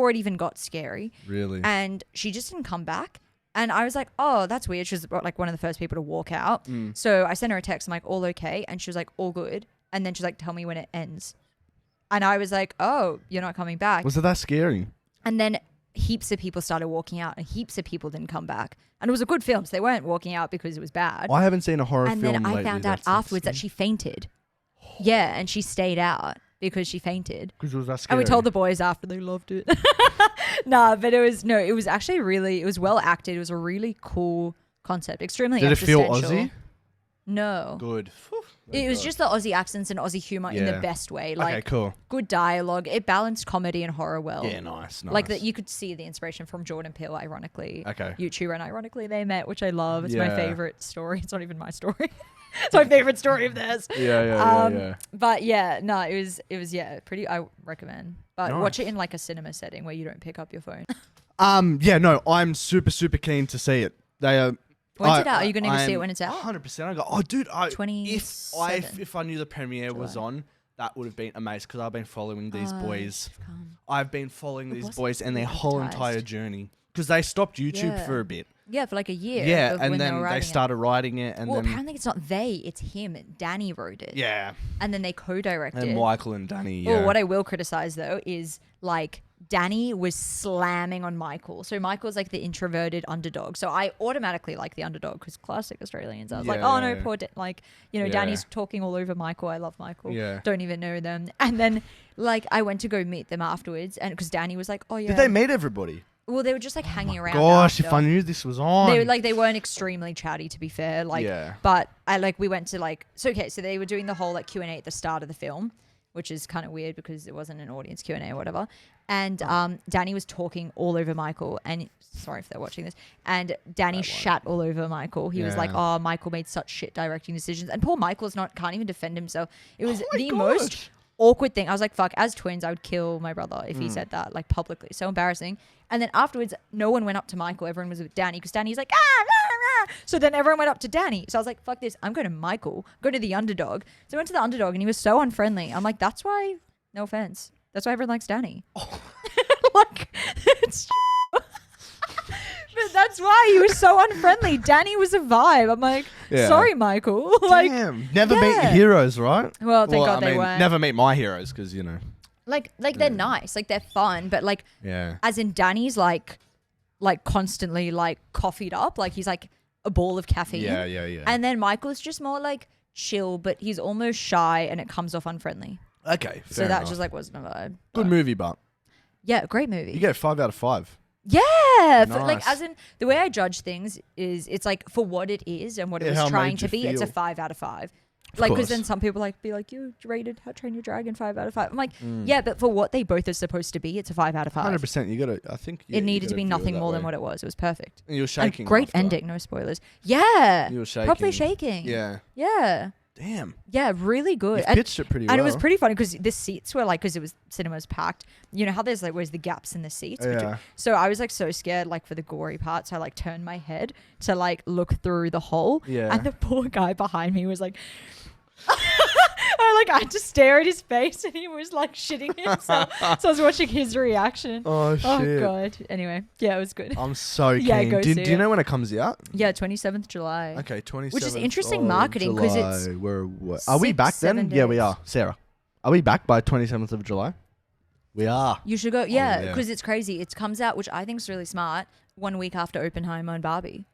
Speaker 2: it even got scary.
Speaker 1: Really?
Speaker 2: And she just didn't come back. And I was like, oh, that's weird. She was like one of the first people to walk out. So I sent her a text. I'm like, all okay? And she was like, all good. And then she's like, tell me when it ends. And I was like, oh, you're not coming back.
Speaker 1: Was it that scary?
Speaker 2: And then heaps of people started walking out and heaps of people didn't come back. And it was a good film, so they weren't walking out because it was bad.
Speaker 1: I haven't seen a horror film
Speaker 2: And then I
Speaker 1: lately
Speaker 2: found out afterwards that she fainted. Yeah, and she stayed out because she fainted.
Speaker 1: Because it was that scary.
Speaker 2: And we told the boys after, they loved it. But it was actually really, it was well acted. It was a really cool concept. Extremely
Speaker 1: Did it feel
Speaker 2: existential.
Speaker 1: Aussie?
Speaker 2: No.
Speaker 1: Good.
Speaker 2: It was just the Aussie accents and Aussie humor in the best way. Like,
Speaker 1: okay, cool.
Speaker 2: Good dialogue. It balanced comedy and horror well.
Speaker 1: Yeah, nice.
Speaker 2: Like that, you could see the inspiration from Jordan Peele, ironically.
Speaker 1: Okay.
Speaker 2: YouTuber, and ironically they met, which I love. It's my
Speaker 1: Yeah.
Speaker 2: favorite story. It's not even my story. It's my favorite story of theirs.
Speaker 1: Yeah.
Speaker 2: But yeah, no, it was pretty. I recommend, but
Speaker 1: Nice.
Speaker 2: watch it in like a cinema setting where you don't pick up your phone.
Speaker 1: I'm super keen to see it. They are.
Speaker 2: When's it out? Are you going to go see it when it's out?
Speaker 1: 100%. I go, oh, dude, if I knew the premiere was
Speaker 2: July.
Speaker 1: on, that would have been amazing because I've been following these boys.
Speaker 2: Come.
Speaker 1: I've been following these
Speaker 2: wasn't
Speaker 1: boys and their
Speaker 2: really
Speaker 1: whole
Speaker 2: advertised.
Speaker 1: entire journey because they stopped YouTube
Speaker 2: Yeah.
Speaker 1: for a bit.
Speaker 2: Yeah, for like a year.
Speaker 1: Yeah,
Speaker 2: of
Speaker 1: and
Speaker 2: when
Speaker 1: then
Speaker 2: were
Speaker 1: they
Speaker 2: writing
Speaker 1: started writing it, and
Speaker 2: Well,
Speaker 1: then
Speaker 2: apparently it's not they, it's him. Danny wrote it.
Speaker 1: yeah,
Speaker 2: And then they co-directed.
Speaker 1: and Michael and Danny.
Speaker 2: Oh,
Speaker 1: Yeah.
Speaker 2: what I will criticize though is like Danny was slamming on Michael. So Michael's like the introverted underdog. So I automatically like the underdog because classic Australians. I was like,
Speaker 1: Yeah,
Speaker 2: oh no,
Speaker 1: yeah.
Speaker 2: poor
Speaker 1: Yeah.
Speaker 2: Danny's talking all over Michael. I love Michael.
Speaker 1: Yeah.
Speaker 2: Don't even know them. And then like I went to go meet them afterwards, and because Danny was like, oh yeah.
Speaker 1: Did they meet everybody?
Speaker 2: Well, they were just like hanging around.
Speaker 1: Gosh,
Speaker 2: after.
Speaker 1: if I knew this was on.
Speaker 2: They weren't extremely chatty, to be fair. Like,
Speaker 1: Yeah.
Speaker 2: but we went to like, so they were doing the whole like Q&A at the start of the film, which is kind of weird because it wasn't an audience Q&A or whatever. And Danny was talking all over Michael, and sorry if they're watching this. And Danny shat all over Michael. He was like, "Oh, Michael made such shit directing decisions," and poor Michael's can't even defend himself. It was the most awkward thing. I was like, fuck, as twins, I would kill my brother if he said that, like publicly. So embarrassing. And then afterwards, no one went up to Michael. Everyone was with Danny because Danny's like, ah, rah, rah. So then everyone went up to Danny. So I was like, fuck this. I'm going to Michael, go to the underdog. So I went to the underdog and he was so unfriendly. I'm like, that's why, no offense, that's why everyone likes Danny. Like, it's but that's why he was so unfriendly. Danny was a vibe. I'm like, sorry, Michael. Like,
Speaker 1: damn, never meet your heroes, right?
Speaker 2: Well, thank God they weren't.
Speaker 1: Never meet my heroes because
Speaker 2: Like they're nice, like they're fun, but like,
Speaker 1: yeah,
Speaker 2: as in Danny's like constantly like coffeed up, like he's like a ball of caffeine.
Speaker 1: Yeah.
Speaker 2: And then Michael's just more like chill, but he's almost shy, and it comes off unfriendly.
Speaker 1: Okay,
Speaker 2: So that just like wasn't a vibe.
Speaker 1: good movie, but
Speaker 2: Yeah, great movie.
Speaker 1: you get 5 out of 5.
Speaker 2: Yeah,
Speaker 1: Nice.
Speaker 2: like as in the way I judge things is it's like for what it is and what it
Speaker 1: How
Speaker 2: was
Speaker 1: it
Speaker 2: trying
Speaker 1: made
Speaker 2: to
Speaker 1: you
Speaker 2: be. It's a
Speaker 1: feel.
Speaker 2: 5 out of 5. Like, because
Speaker 1: course.
Speaker 2: then some people be like, you rated How to Train Your Dragon 5 out of 5. I'm like, yeah, but for what they both are supposed to be, it's a 5 out of 5.
Speaker 1: 100%. You gotta. I think
Speaker 2: It needed to be nothing more than what it was. It was perfect.
Speaker 1: And you were
Speaker 2: And
Speaker 1: shaking.
Speaker 2: great
Speaker 1: after.
Speaker 2: ending, no spoilers. Yeah,
Speaker 1: You were shaking.
Speaker 2: properly shaking.
Speaker 1: Yeah.
Speaker 2: Yeah.
Speaker 1: Damn.
Speaker 2: Yeah, really good.
Speaker 1: You
Speaker 2: And,
Speaker 1: pitched it pretty well.
Speaker 2: and it was pretty funny because the seats were like, because it was cinemas packed. You know how there's like, where's the gaps in the seats?
Speaker 1: Yeah.
Speaker 2: So I was like so scared like for the gory parts. I like turned my head to like look through the hole.
Speaker 1: Yeah.
Speaker 2: And the poor guy behind me was like, I had to stare at his face and he was like shitting himself. So I was watching his reaction.
Speaker 1: Oh shit.
Speaker 2: Oh god. Anyway, yeah, it was good.
Speaker 1: I'm so keen.
Speaker 2: Yeah, go
Speaker 1: do
Speaker 2: see
Speaker 1: you
Speaker 2: it.
Speaker 1: know when it comes out?
Speaker 2: Yeah, 27th July.
Speaker 1: Okay, 27th.
Speaker 2: Which is interesting
Speaker 1: of
Speaker 2: marketing 'cause it's
Speaker 1: July. Are we back then?
Speaker 2: 7
Speaker 1: Yeah, we
Speaker 2: days.
Speaker 1: are. Sarah, are we back by 27th of July? We are.
Speaker 2: You should go. Yeah,
Speaker 1: yeah.
Speaker 2: because it's crazy. It comes out, which I think is really smart, 1 week after Oppenheimer and Barbie.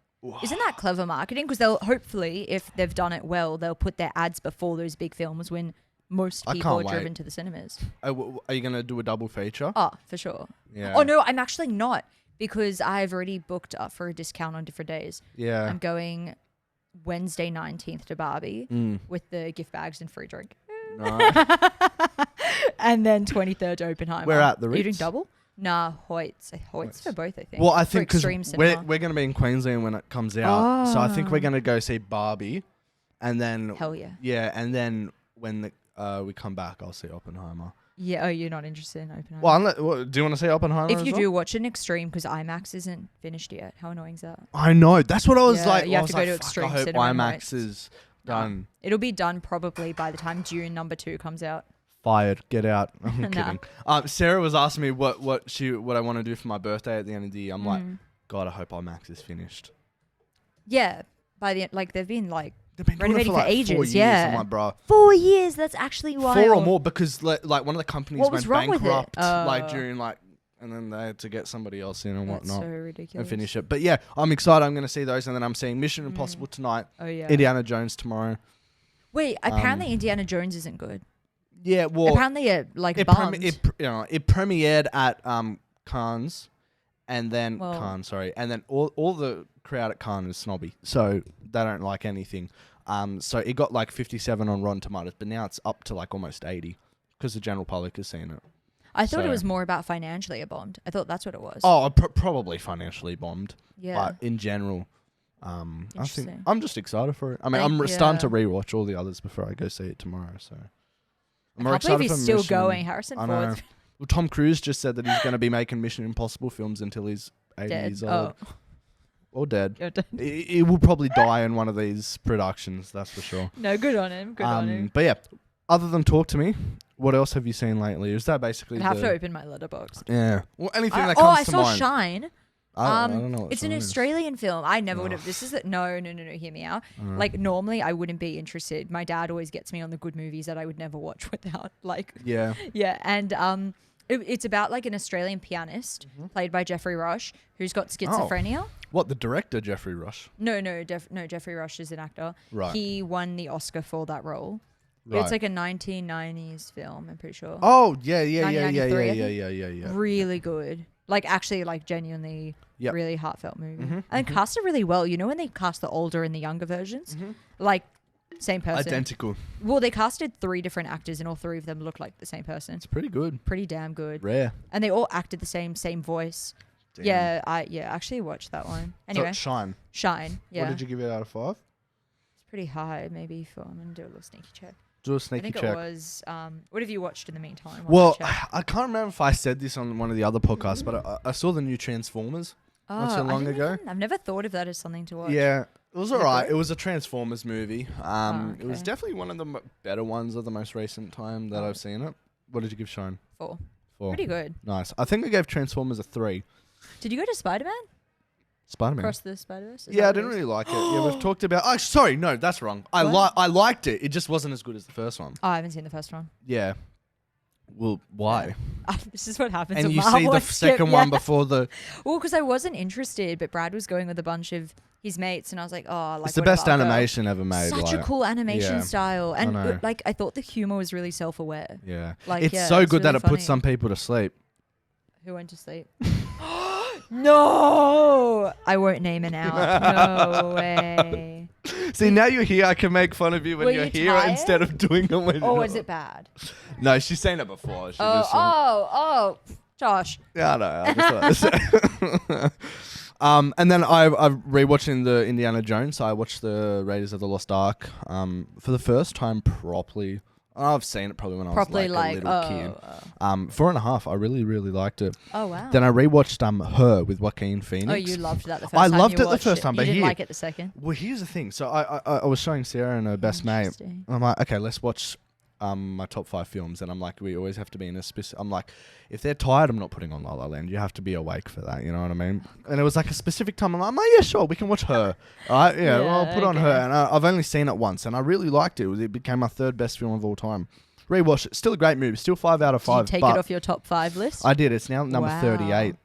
Speaker 2: Isn't that clever marketing? Because they'll hopefully, if they've done it well, they'll put their ads before those big films when most
Speaker 1: I
Speaker 2: people are
Speaker 1: can't
Speaker 2: driven
Speaker 1: wait.
Speaker 2: to the cinemas.
Speaker 1: Are you gonna do a double feature?
Speaker 2: Oh, for sure.
Speaker 1: Yeah.
Speaker 2: Oh no, I'm actually not because I've already booked up for a discount on different days.
Speaker 1: Yeah.
Speaker 2: I'm going Wednesday 19th to Barbie with the gift bags and free drink.
Speaker 1: Nice.
Speaker 2: And then 23rd to Oppenheimer.
Speaker 1: We're at the
Speaker 2: Are you doing
Speaker 1: Ritz?
Speaker 2: double? Nah, Hoyts. Hoyts for both, I think.
Speaker 1: Well, I
Speaker 2: For
Speaker 1: think because
Speaker 2: Extreme
Speaker 1: we're
Speaker 2: Cinema.
Speaker 1: gonna be in Queensland when it comes out, so I think we're gonna go see Barbie, and then
Speaker 2: Hell yeah.
Speaker 1: yeah, and then when we come back, I'll see Oppenheimer.
Speaker 2: Yeah, oh, you're not interested in Oppenheimer?
Speaker 1: Do you want to see Oppenheimer?
Speaker 2: if
Speaker 1: as
Speaker 2: you
Speaker 1: well?
Speaker 2: do, watch an Extreme because IMAX isn't finished yet. How annoying is that?
Speaker 1: I know. That's what I was
Speaker 2: Yeah,
Speaker 1: like.
Speaker 2: you
Speaker 1: I
Speaker 2: have
Speaker 1: was
Speaker 2: to go
Speaker 1: like,
Speaker 2: to
Speaker 1: fuck,
Speaker 2: Extreme
Speaker 1: I hope
Speaker 2: Cinema and
Speaker 1: IMAX
Speaker 2: Rights.
Speaker 1: is done.
Speaker 2: It'll be done probably by the time Dune number 2 comes out.
Speaker 1: Fired. Get out. I'm
Speaker 2: Nah.
Speaker 1: kidding. Sarah was asking me what I want to do for my birthday at the end of the year. I'm like, God, I hope IMAX is finished.
Speaker 2: Yeah. By the end, like they've been
Speaker 1: doing it
Speaker 2: renovating for
Speaker 1: like 4
Speaker 2: ages.
Speaker 1: years.
Speaker 2: Yeah.
Speaker 1: I'm like, bro.
Speaker 2: 4 years. That's actually wild.
Speaker 1: 4 or more because like one of the companies
Speaker 2: What
Speaker 1: went
Speaker 2: was wrong with it?
Speaker 1: bankrupt like
Speaker 2: Oh.
Speaker 1: during like, and then they had to get somebody else in and
Speaker 2: That's
Speaker 1: whatnot
Speaker 2: so ridiculous.
Speaker 1: and finish it. But yeah, I'm excited. I'm going to see those, and then I'm seeing Mission Impossible tonight.
Speaker 2: Oh yeah.
Speaker 1: Indiana Jones tomorrow.
Speaker 2: Wait, apparently Indiana Jones isn't good.
Speaker 1: Yeah, well,
Speaker 2: Apparently it like
Speaker 1: it
Speaker 2: bombed.
Speaker 1: it premiered at Cannes, and then
Speaker 2: Well-
Speaker 1: Cannes, sorry, and then all the crowd at Cannes is snobby, so they don't like anything. So it got like 57 on Rotten Tomatoes, but now it's up to like almost 80 because the general public has seen it.
Speaker 2: I thought
Speaker 1: So-
Speaker 2: it was more about financially it bombed. I thought that's what it was.
Speaker 1: Oh, probably financially bombed,
Speaker 2: yeah.
Speaker 1: but in general, I think
Speaker 2: Interesting.
Speaker 1: I'm just excited for it. I mean,
Speaker 2: Like,
Speaker 1: I'm starting to
Speaker 2: yeah.
Speaker 1: rewatch all the others before I go see it tomorrow. So I'm
Speaker 2: I
Speaker 1: more
Speaker 2: can't believe
Speaker 1: excited
Speaker 2: he's
Speaker 1: for
Speaker 2: still
Speaker 1: Mission.
Speaker 2: going. Harrison
Speaker 1: I know.
Speaker 2: Ford's
Speaker 1: Well, Tom Cruise just said that he's going to be making Mission Impossible films until he's 80
Speaker 2: dead.
Speaker 1: years old.
Speaker 2: Oh,
Speaker 1: Or dead.
Speaker 2: you're dead.
Speaker 1: He will probably die in one of these productions, that's for sure.
Speaker 2: No, good on him. Good on him.
Speaker 1: But yeah, other than Talk to Me, what else have you seen lately? Is that basically
Speaker 2: I have to open my letterbox.
Speaker 1: Yeah. Well, anything that comes
Speaker 2: I
Speaker 1: to
Speaker 2: saw
Speaker 1: mind.
Speaker 2: Shine.
Speaker 1: I don't know what
Speaker 2: It's an
Speaker 1: Shine is.
Speaker 2: Australian film. I never would
Speaker 1: Ugh.
Speaker 2: have. This is no. Hear me out. Like normally, I wouldn't be interested. My dad always gets me on the good movies that I would never watch without. Like,
Speaker 1: Yeah.
Speaker 2: yeah, and it's about like an Australian pianist played by Jeffrey Rush who's got schizophrenia.
Speaker 1: What, the director, Jeffrey Rush?
Speaker 2: No, Jeffrey Rush is an actor.
Speaker 1: Right.
Speaker 2: He won the Oscar for that role.
Speaker 1: Right.
Speaker 2: It's like a 1990s film, I'm pretty sure.
Speaker 1: Oh, yeah.
Speaker 2: 1993, I
Speaker 1: Yeah.
Speaker 2: Really good. Like actually like genuinely
Speaker 1: Yep.
Speaker 2: really heartfelt movie. And they cast it really well. You know when they cast the older and the younger versions? Like same person.
Speaker 1: Identical.
Speaker 2: Well, they casted 3 different actors and all 3 of them look like the same person.
Speaker 1: It's pretty good.
Speaker 2: Pretty damn good.
Speaker 1: Rare.
Speaker 2: And they all acted the same voice.
Speaker 1: Damn.
Speaker 2: Yeah, I actually watched that one. Anyway,
Speaker 1: So, Shine.
Speaker 2: Shine. Yeah.
Speaker 1: What did you give it out of 5?
Speaker 2: It's pretty high, maybe for I'm gonna do a little sneaky check.
Speaker 1: Do a
Speaker 2: I
Speaker 1: sneaky
Speaker 2: think
Speaker 1: check.
Speaker 2: it was what have you watched in the meantime?
Speaker 1: Well, I can't remember if I said this on one of the other podcasts, but I saw the new Transformers not so long ago.
Speaker 2: I've never thought of that as something to watch.
Speaker 1: Yeah, it was alright.
Speaker 2: good?
Speaker 1: It was a Transformers movie. It was
Speaker 2: okay.
Speaker 1: definitely one of the better ones of the most recent time that I've seen it. What did you give Shine?
Speaker 2: 4.
Speaker 1: 4.
Speaker 2: Pretty good.
Speaker 1: Nice. I think I gave Transformers a 3.
Speaker 2: Did you go to Spider-Man?
Speaker 1: Spider-Man.
Speaker 2: Across the Spider-Verse?
Speaker 1: Yeah, I didn't really like it. Yeah, we've talked about. Oh, sorry, no, that's wrong. I liked it. It just wasn't as good as the first one.
Speaker 2: Oh, I haven't seen the first one.
Speaker 1: Yeah. Well, why?
Speaker 2: This is what happens.
Speaker 1: And
Speaker 2: with
Speaker 1: you
Speaker 2: Marvel.
Speaker 1: see the
Speaker 2: I skip,
Speaker 1: second one before the.
Speaker 2: Well, because I wasn't interested, but Brad was going with a bunch of his mates, and I was like, oh, like
Speaker 1: It's the
Speaker 2: whatever,
Speaker 1: best
Speaker 2: I'll go.
Speaker 1: animation ever made.
Speaker 2: Such
Speaker 1: like,
Speaker 2: a cool animation
Speaker 1: yeah,
Speaker 2: style, and
Speaker 1: know.
Speaker 2: like I thought the humor was really self-aware.
Speaker 1: Yeah.
Speaker 2: Like,
Speaker 1: It's
Speaker 2: yeah,
Speaker 1: so
Speaker 2: it's
Speaker 1: good that
Speaker 2: really
Speaker 1: it puts
Speaker 2: funny.
Speaker 1: some people to sleep.
Speaker 2: Who went to sleep? No, I won't name it out. No way.
Speaker 1: See, now you're here. I can make fun of you when
Speaker 2: Were
Speaker 1: you're
Speaker 2: you
Speaker 1: here
Speaker 2: tired?
Speaker 1: instead of doing it when
Speaker 2: Or
Speaker 1: you're
Speaker 2: was it bad?
Speaker 1: No, she's seen it before. She just,
Speaker 2: Oh, Josh.
Speaker 1: Yeah, I know. And then I've rewatching the Indiana Jones. I watched the Raiders of the Lost Ark for the first time properly. I've seen it probably when I was like a little kid. 4.5. I really, really liked it.
Speaker 2: Oh wow.
Speaker 1: Then I rewatched Her with Joaquin Phoenix.
Speaker 2: Oh, you loved that the first
Speaker 1: I
Speaker 2: time.
Speaker 1: loved
Speaker 2: you
Speaker 1: it the
Speaker 2: watched
Speaker 1: first time,
Speaker 2: You
Speaker 1: but
Speaker 2: didn't
Speaker 1: here-
Speaker 2: like it the second.
Speaker 1: Well, here's the thing. So I was showing Sarah and her best mate.
Speaker 2: Interesting.
Speaker 1: I'm like, okay, let's watch my top 5 films. And I'm like, we always have to be in a specific. I'm like, if they're tired, I'm not putting on La La Land. You have to be awake for that. You know what I mean? And it was like a specific time. I'm like, oh, yeah, sure, we can watch Her. All right, yeah, well, I'll put on Her.
Speaker 2: okay.
Speaker 1: And I've only seen it once, and I really liked it. It became my 3rd best film of all time. Rewatch it. Still a great movie. Still 5 out of 5.
Speaker 2: Did you take
Speaker 1: but
Speaker 2: it off your top 5 list?
Speaker 1: I did. It's now number
Speaker 2: Wow.
Speaker 1: 38.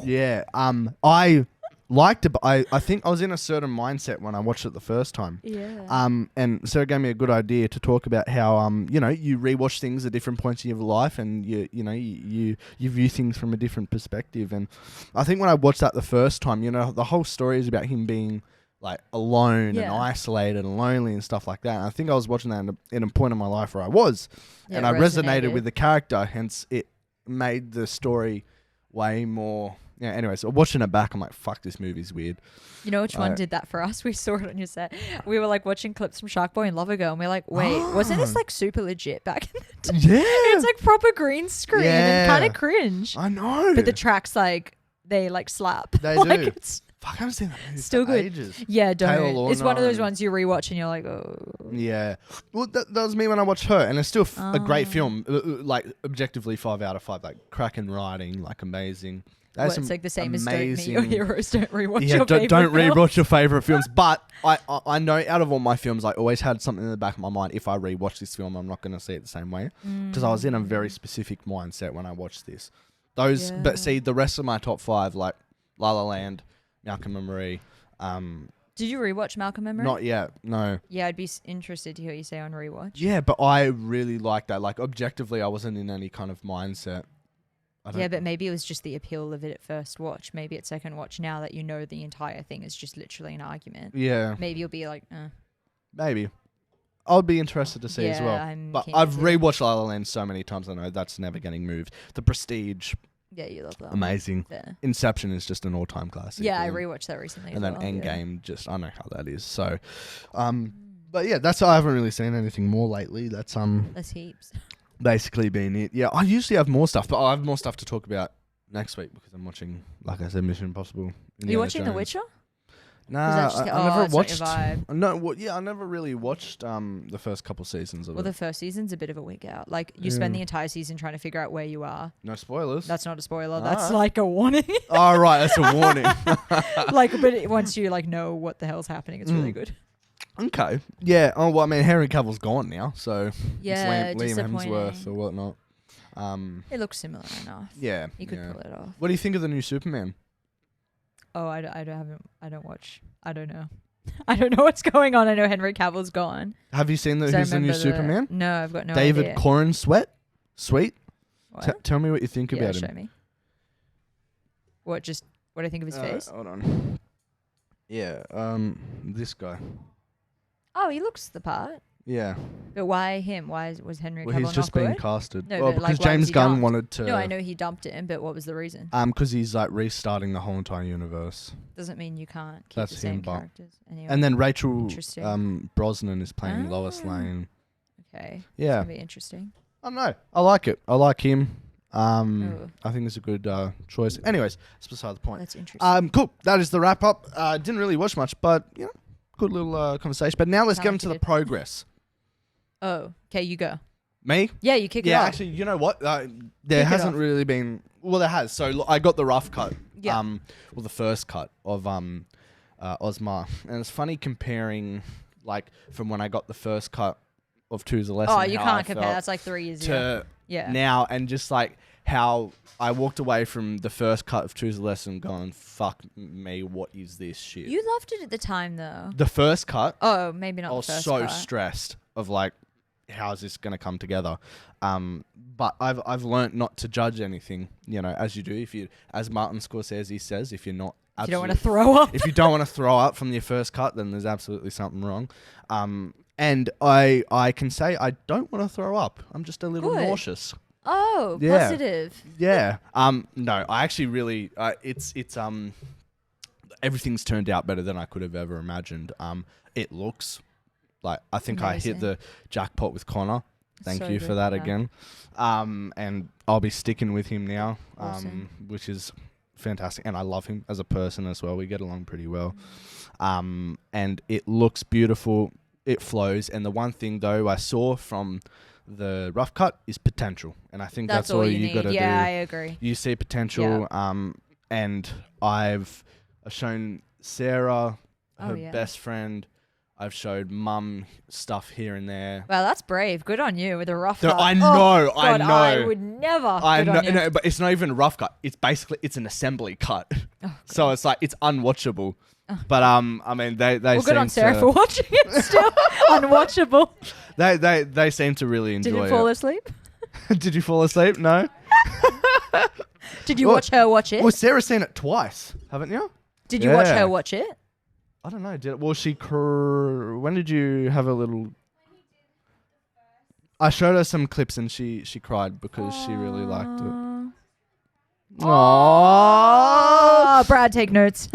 Speaker 1: Yeah. I liked it, but I think I was in a certain mindset when I watched it the first time.
Speaker 2: Yeah.
Speaker 1: And Sarah gave me a good idea to talk about how you rewatch things at different points in your life, and you view things from a different perspective. And I think when I watched that the first time, the whole story is about him being like alone and isolated and lonely and stuff like that. And I think I was watching that in a point in my life where I was, and I resonated with the character. Hence, it made the story way more. Yeah. Anyway, so watching it back, I'm like, fuck, this movie's weird.
Speaker 2: You know which one did that for us? We saw it on your set. We were like watching clips from Shark Boy and Lover Girl, and we're like, wait, wasn't this like super legit back in the day?
Speaker 1: Yeah.
Speaker 2: It's like proper green screen and kind of cringe.
Speaker 1: I know.
Speaker 2: But the tracks like they like slap.
Speaker 1: They
Speaker 2: like
Speaker 1: do.
Speaker 2: It's
Speaker 1: Fuck, I haven't seen that movie
Speaker 2: Still
Speaker 1: for
Speaker 2: good.
Speaker 1: ages.
Speaker 2: Yeah,
Speaker 1: Taylor
Speaker 2: don't. It's one of
Speaker 1: Lautner
Speaker 2: those
Speaker 1: and-
Speaker 2: ones you rewatch and you're like, oh.
Speaker 1: Yeah. Well, that was me when I watched her, and it's still a great
Speaker 2: Oh.
Speaker 1: film. Like, objectively 5 out of 5. Like, cracking writing, like, amazing.
Speaker 2: Well,
Speaker 1: There's
Speaker 2: it's
Speaker 1: some
Speaker 2: like the same as
Speaker 1: amazing...
Speaker 2: Don't meet your heroes, don't rewatch
Speaker 1: Yeah,
Speaker 2: your favorite
Speaker 1: don't
Speaker 2: film.
Speaker 1: rewatch your favorite films. But I know out of all my films, I always had something in the back of my mind. If I rewatch this film, I'm not going to see it the same way, because I was in a very specific mindset when I watched this. Those,
Speaker 2: Yeah.
Speaker 1: but see, the rest of my top 5, like La La Land, Malcolm and Marie.
Speaker 2: Did you rewatch Malcolm and Marie?
Speaker 1: Not yet. No.
Speaker 2: Yeah, I'd be interested to hear what you say on rewatch.
Speaker 1: Yeah, but I really like that. Like, objectively, I wasn't in any kind of mindset.
Speaker 2: Yeah, but maybe it was just the appeal of it at first watch. Maybe at second watch, now that you know the entire thing is just literally an argument.
Speaker 1: Yeah.
Speaker 2: Maybe you'll be like,
Speaker 1: Maybe. I'll be interested to see as well.
Speaker 2: I'm
Speaker 1: But
Speaker 2: keen to
Speaker 1: I've
Speaker 2: see
Speaker 1: rewatched La La Land so many times, I know that's never getting moved. The Prestige,
Speaker 2: Yeah, you love that.
Speaker 1: amazing.
Speaker 2: Yeah,
Speaker 1: Inception is just an all-time classic.
Speaker 2: yeah I
Speaker 1: and-
Speaker 2: rewatched that recently.
Speaker 1: And
Speaker 2: as
Speaker 1: then
Speaker 2: well, yeah.
Speaker 1: Endgame, just I know how that is. So, but yeah, that's I haven't really seen anything more lately. That's
Speaker 2: There's heaps.
Speaker 1: basically been it. Yeah, I usually have more stuff, but I have more stuff to talk about next week because I'm watching, like I said, Mission Impossible.
Speaker 2: Are
Speaker 1: Indiana
Speaker 2: you watching The
Speaker 1: Jones.
Speaker 2: Witcher?
Speaker 1: Nah,
Speaker 2: that just-
Speaker 1: I
Speaker 2: oh,
Speaker 1: never
Speaker 2: it's not your
Speaker 1: watched.
Speaker 2: vibe.
Speaker 1: No, yeah, I never really watched the first couple seasons of
Speaker 2: Well,
Speaker 1: it.
Speaker 2: the first season's a bit of a wig out. Like, you spend
Speaker 1: Yeah.
Speaker 2: the entire season trying to figure out where you are.
Speaker 1: No spoilers.
Speaker 2: That's not a spoiler. That's
Speaker 1: Ah.
Speaker 2: like a warning.
Speaker 1: Oh, right, that's a warning.
Speaker 2: Like, but once you like know what the hell's happening, it's really good.
Speaker 1: Okay. Yeah. Oh, well, I mean, Henry Cavill's gone now, so
Speaker 2: Yeah,
Speaker 1: it's Liam
Speaker 2: disappointing.
Speaker 1: Hemsworth or whatnot.
Speaker 2: It looks similar enough.
Speaker 1: Yeah.
Speaker 2: You could
Speaker 1: yeah.
Speaker 2: pull it off.
Speaker 1: What do you think of the new Superman?
Speaker 2: Oh, I don't watch. I don't know. I don't know what's going on. I know Henry Cavill's gone.
Speaker 1: Have you seen
Speaker 2: 'Cause I
Speaker 1: who's the new
Speaker 2: remember
Speaker 1: Superman?
Speaker 2: No, I've got no
Speaker 1: David
Speaker 2: idea.
Speaker 1: Corrin Sweet?
Speaker 2: What?
Speaker 1: Tell me what you think
Speaker 2: Yeah,
Speaker 1: about
Speaker 2: show
Speaker 1: him.
Speaker 2: me. What I think of his face?
Speaker 1: Hold on. Yeah, this guy.
Speaker 2: Oh, he looks the part.
Speaker 1: Yeah.
Speaker 2: But why him? Was Henry
Speaker 1: Well,
Speaker 2: Cavill
Speaker 1: he's just
Speaker 2: not
Speaker 1: been
Speaker 2: good?
Speaker 1: casted.
Speaker 2: No,
Speaker 1: well,
Speaker 2: but, like,
Speaker 1: because
Speaker 2: why was
Speaker 1: James
Speaker 2: he
Speaker 1: Gunn
Speaker 2: dumped?
Speaker 1: wanted to.
Speaker 2: No, I know he dumped him, but what was the reason?
Speaker 1: Because he's like restarting the whole entire universe.
Speaker 2: Doesn't mean you can't keep
Speaker 1: That's
Speaker 2: the same
Speaker 1: him, but-
Speaker 2: characters. Anyway.
Speaker 1: And then Rachel
Speaker 2: Interesting.
Speaker 1: Brosnan is playing Lois
Speaker 2: Ah.
Speaker 1: Lane.
Speaker 2: Okay. It's
Speaker 1: Yeah.
Speaker 2: gonna be interesting.
Speaker 1: I don't know. I like it. I like him.
Speaker 2: Ooh.
Speaker 1: I think it's a good choice. Anyways, it's beside the point.
Speaker 2: That's interesting.
Speaker 1: Cool. That is the wrap up. Didn't really watch much, but you know, good little conversation. But now let's get into the
Speaker 2: Talented.
Speaker 1: progress.
Speaker 2: Oh, okay, you go.
Speaker 1: Me?
Speaker 2: Yeah, you kick it
Speaker 1: Yeah,
Speaker 2: off.
Speaker 1: actually, you know what? There
Speaker 2: Kick it
Speaker 1: hasn't
Speaker 2: off.
Speaker 1: really been. Well, there has. So I got the rough cut.
Speaker 2: Yeah.
Speaker 1: Well, the first cut of Ozma, and it's funny comparing like from when I got the first cut of Two's a Lesson.
Speaker 2: Oh, you
Speaker 1: how
Speaker 2: can't
Speaker 1: I
Speaker 2: compare.
Speaker 1: felt
Speaker 2: That's like 3 years ago.
Speaker 1: to
Speaker 2: Yeah.
Speaker 1: now, and just like how I walked away from the first cut of Two's a Lesson, going, "Fuck me, what is this shit?"
Speaker 2: You loved it at the time, though.
Speaker 1: The first cut,
Speaker 2: Oh, maybe not
Speaker 1: I
Speaker 2: the
Speaker 1: was
Speaker 2: first
Speaker 1: so
Speaker 2: cut.
Speaker 1: stressed of like, how is this going to come together? But I've learnt not to judge anything, you know, as you do. If you, as Martin Scorsese says, if you're not,
Speaker 2: You don't want to throw up.
Speaker 1: if you don't want to throw up from your first cut, then there's absolutely something wrong. And I can say I don't want to throw up. I'm just a little
Speaker 2: Good.
Speaker 1: nauseous.
Speaker 2: Oh,
Speaker 1: Yeah.
Speaker 2: positive.
Speaker 1: Yeah. No, I actually really, it's everything's turned out better than I could have ever imagined. It looks like, I think I hit
Speaker 2: Amazing.
Speaker 1: the jackpot with Connor. Thank
Speaker 2: So
Speaker 1: you for
Speaker 2: good,
Speaker 1: that
Speaker 2: yeah.
Speaker 1: again. And I'll be sticking with him now,
Speaker 2: Awesome.
Speaker 1: which is fantastic. And I love him as a person as well. We get along pretty well. And it looks beautiful. It flows. And the one thing though I saw from the rough cut is potential. And I think that's all you
Speaker 2: need.
Speaker 1: got to
Speaker 2: Yeah,
Speaker 1: do.
Speaker 2: I agree.
Speaker 1: You see potential. And I've shown Sarah, her
Speaker 2: Oh, yeah.
Speaker 1: best friend. I've showed mum stuff here and there.
Speaker 2: Well, that's brave. Good on you with a rough
Speaker 1: No,
Speaker 2: cut.
Speaker 1: I
Speaker 2: Oh,
Speaker 1: know, I
Speaker 2: God, I
Speaker 1: know.
Speaker 2: would never.
Speaker 1: I
Speaker 2: Good
Speaker 1: know,
Speaker 2: on you.
Speaker 1: no, but it's not even a rough cut. It's basically an assembly cut.
Speaker 2: Oh,
Speaker 1: So it's like it's unwatchable. But I mean they
Speaker 2: well, good on
Speaker 1: seem
Speaker 2: Sarah
Speaker 1: to,
Speaker 2: for watching it. Still unwatchable.
Speaker 1: they seem to really enjoy
Speaker 2: Did you fall
Speaker 1: it.
Speaker 2: asleep?
Speaker 1: Did you fall asleep? No.
Speaker 2: Did you
Speaker 1: Well-
Speaker 2: watch her watch it?
Speaker 1: Well, Sarah's seen it twice, haven't you?
Speaker 2: Did you watch
Speaker 1: yeah.
Speaker 2: her watch it?
Speaker 1: I don't know. Well, when did you have a little? I showed her some clips and she cried because she really liked it. Aww.
Speaker 2: Oh, Brad, take notes.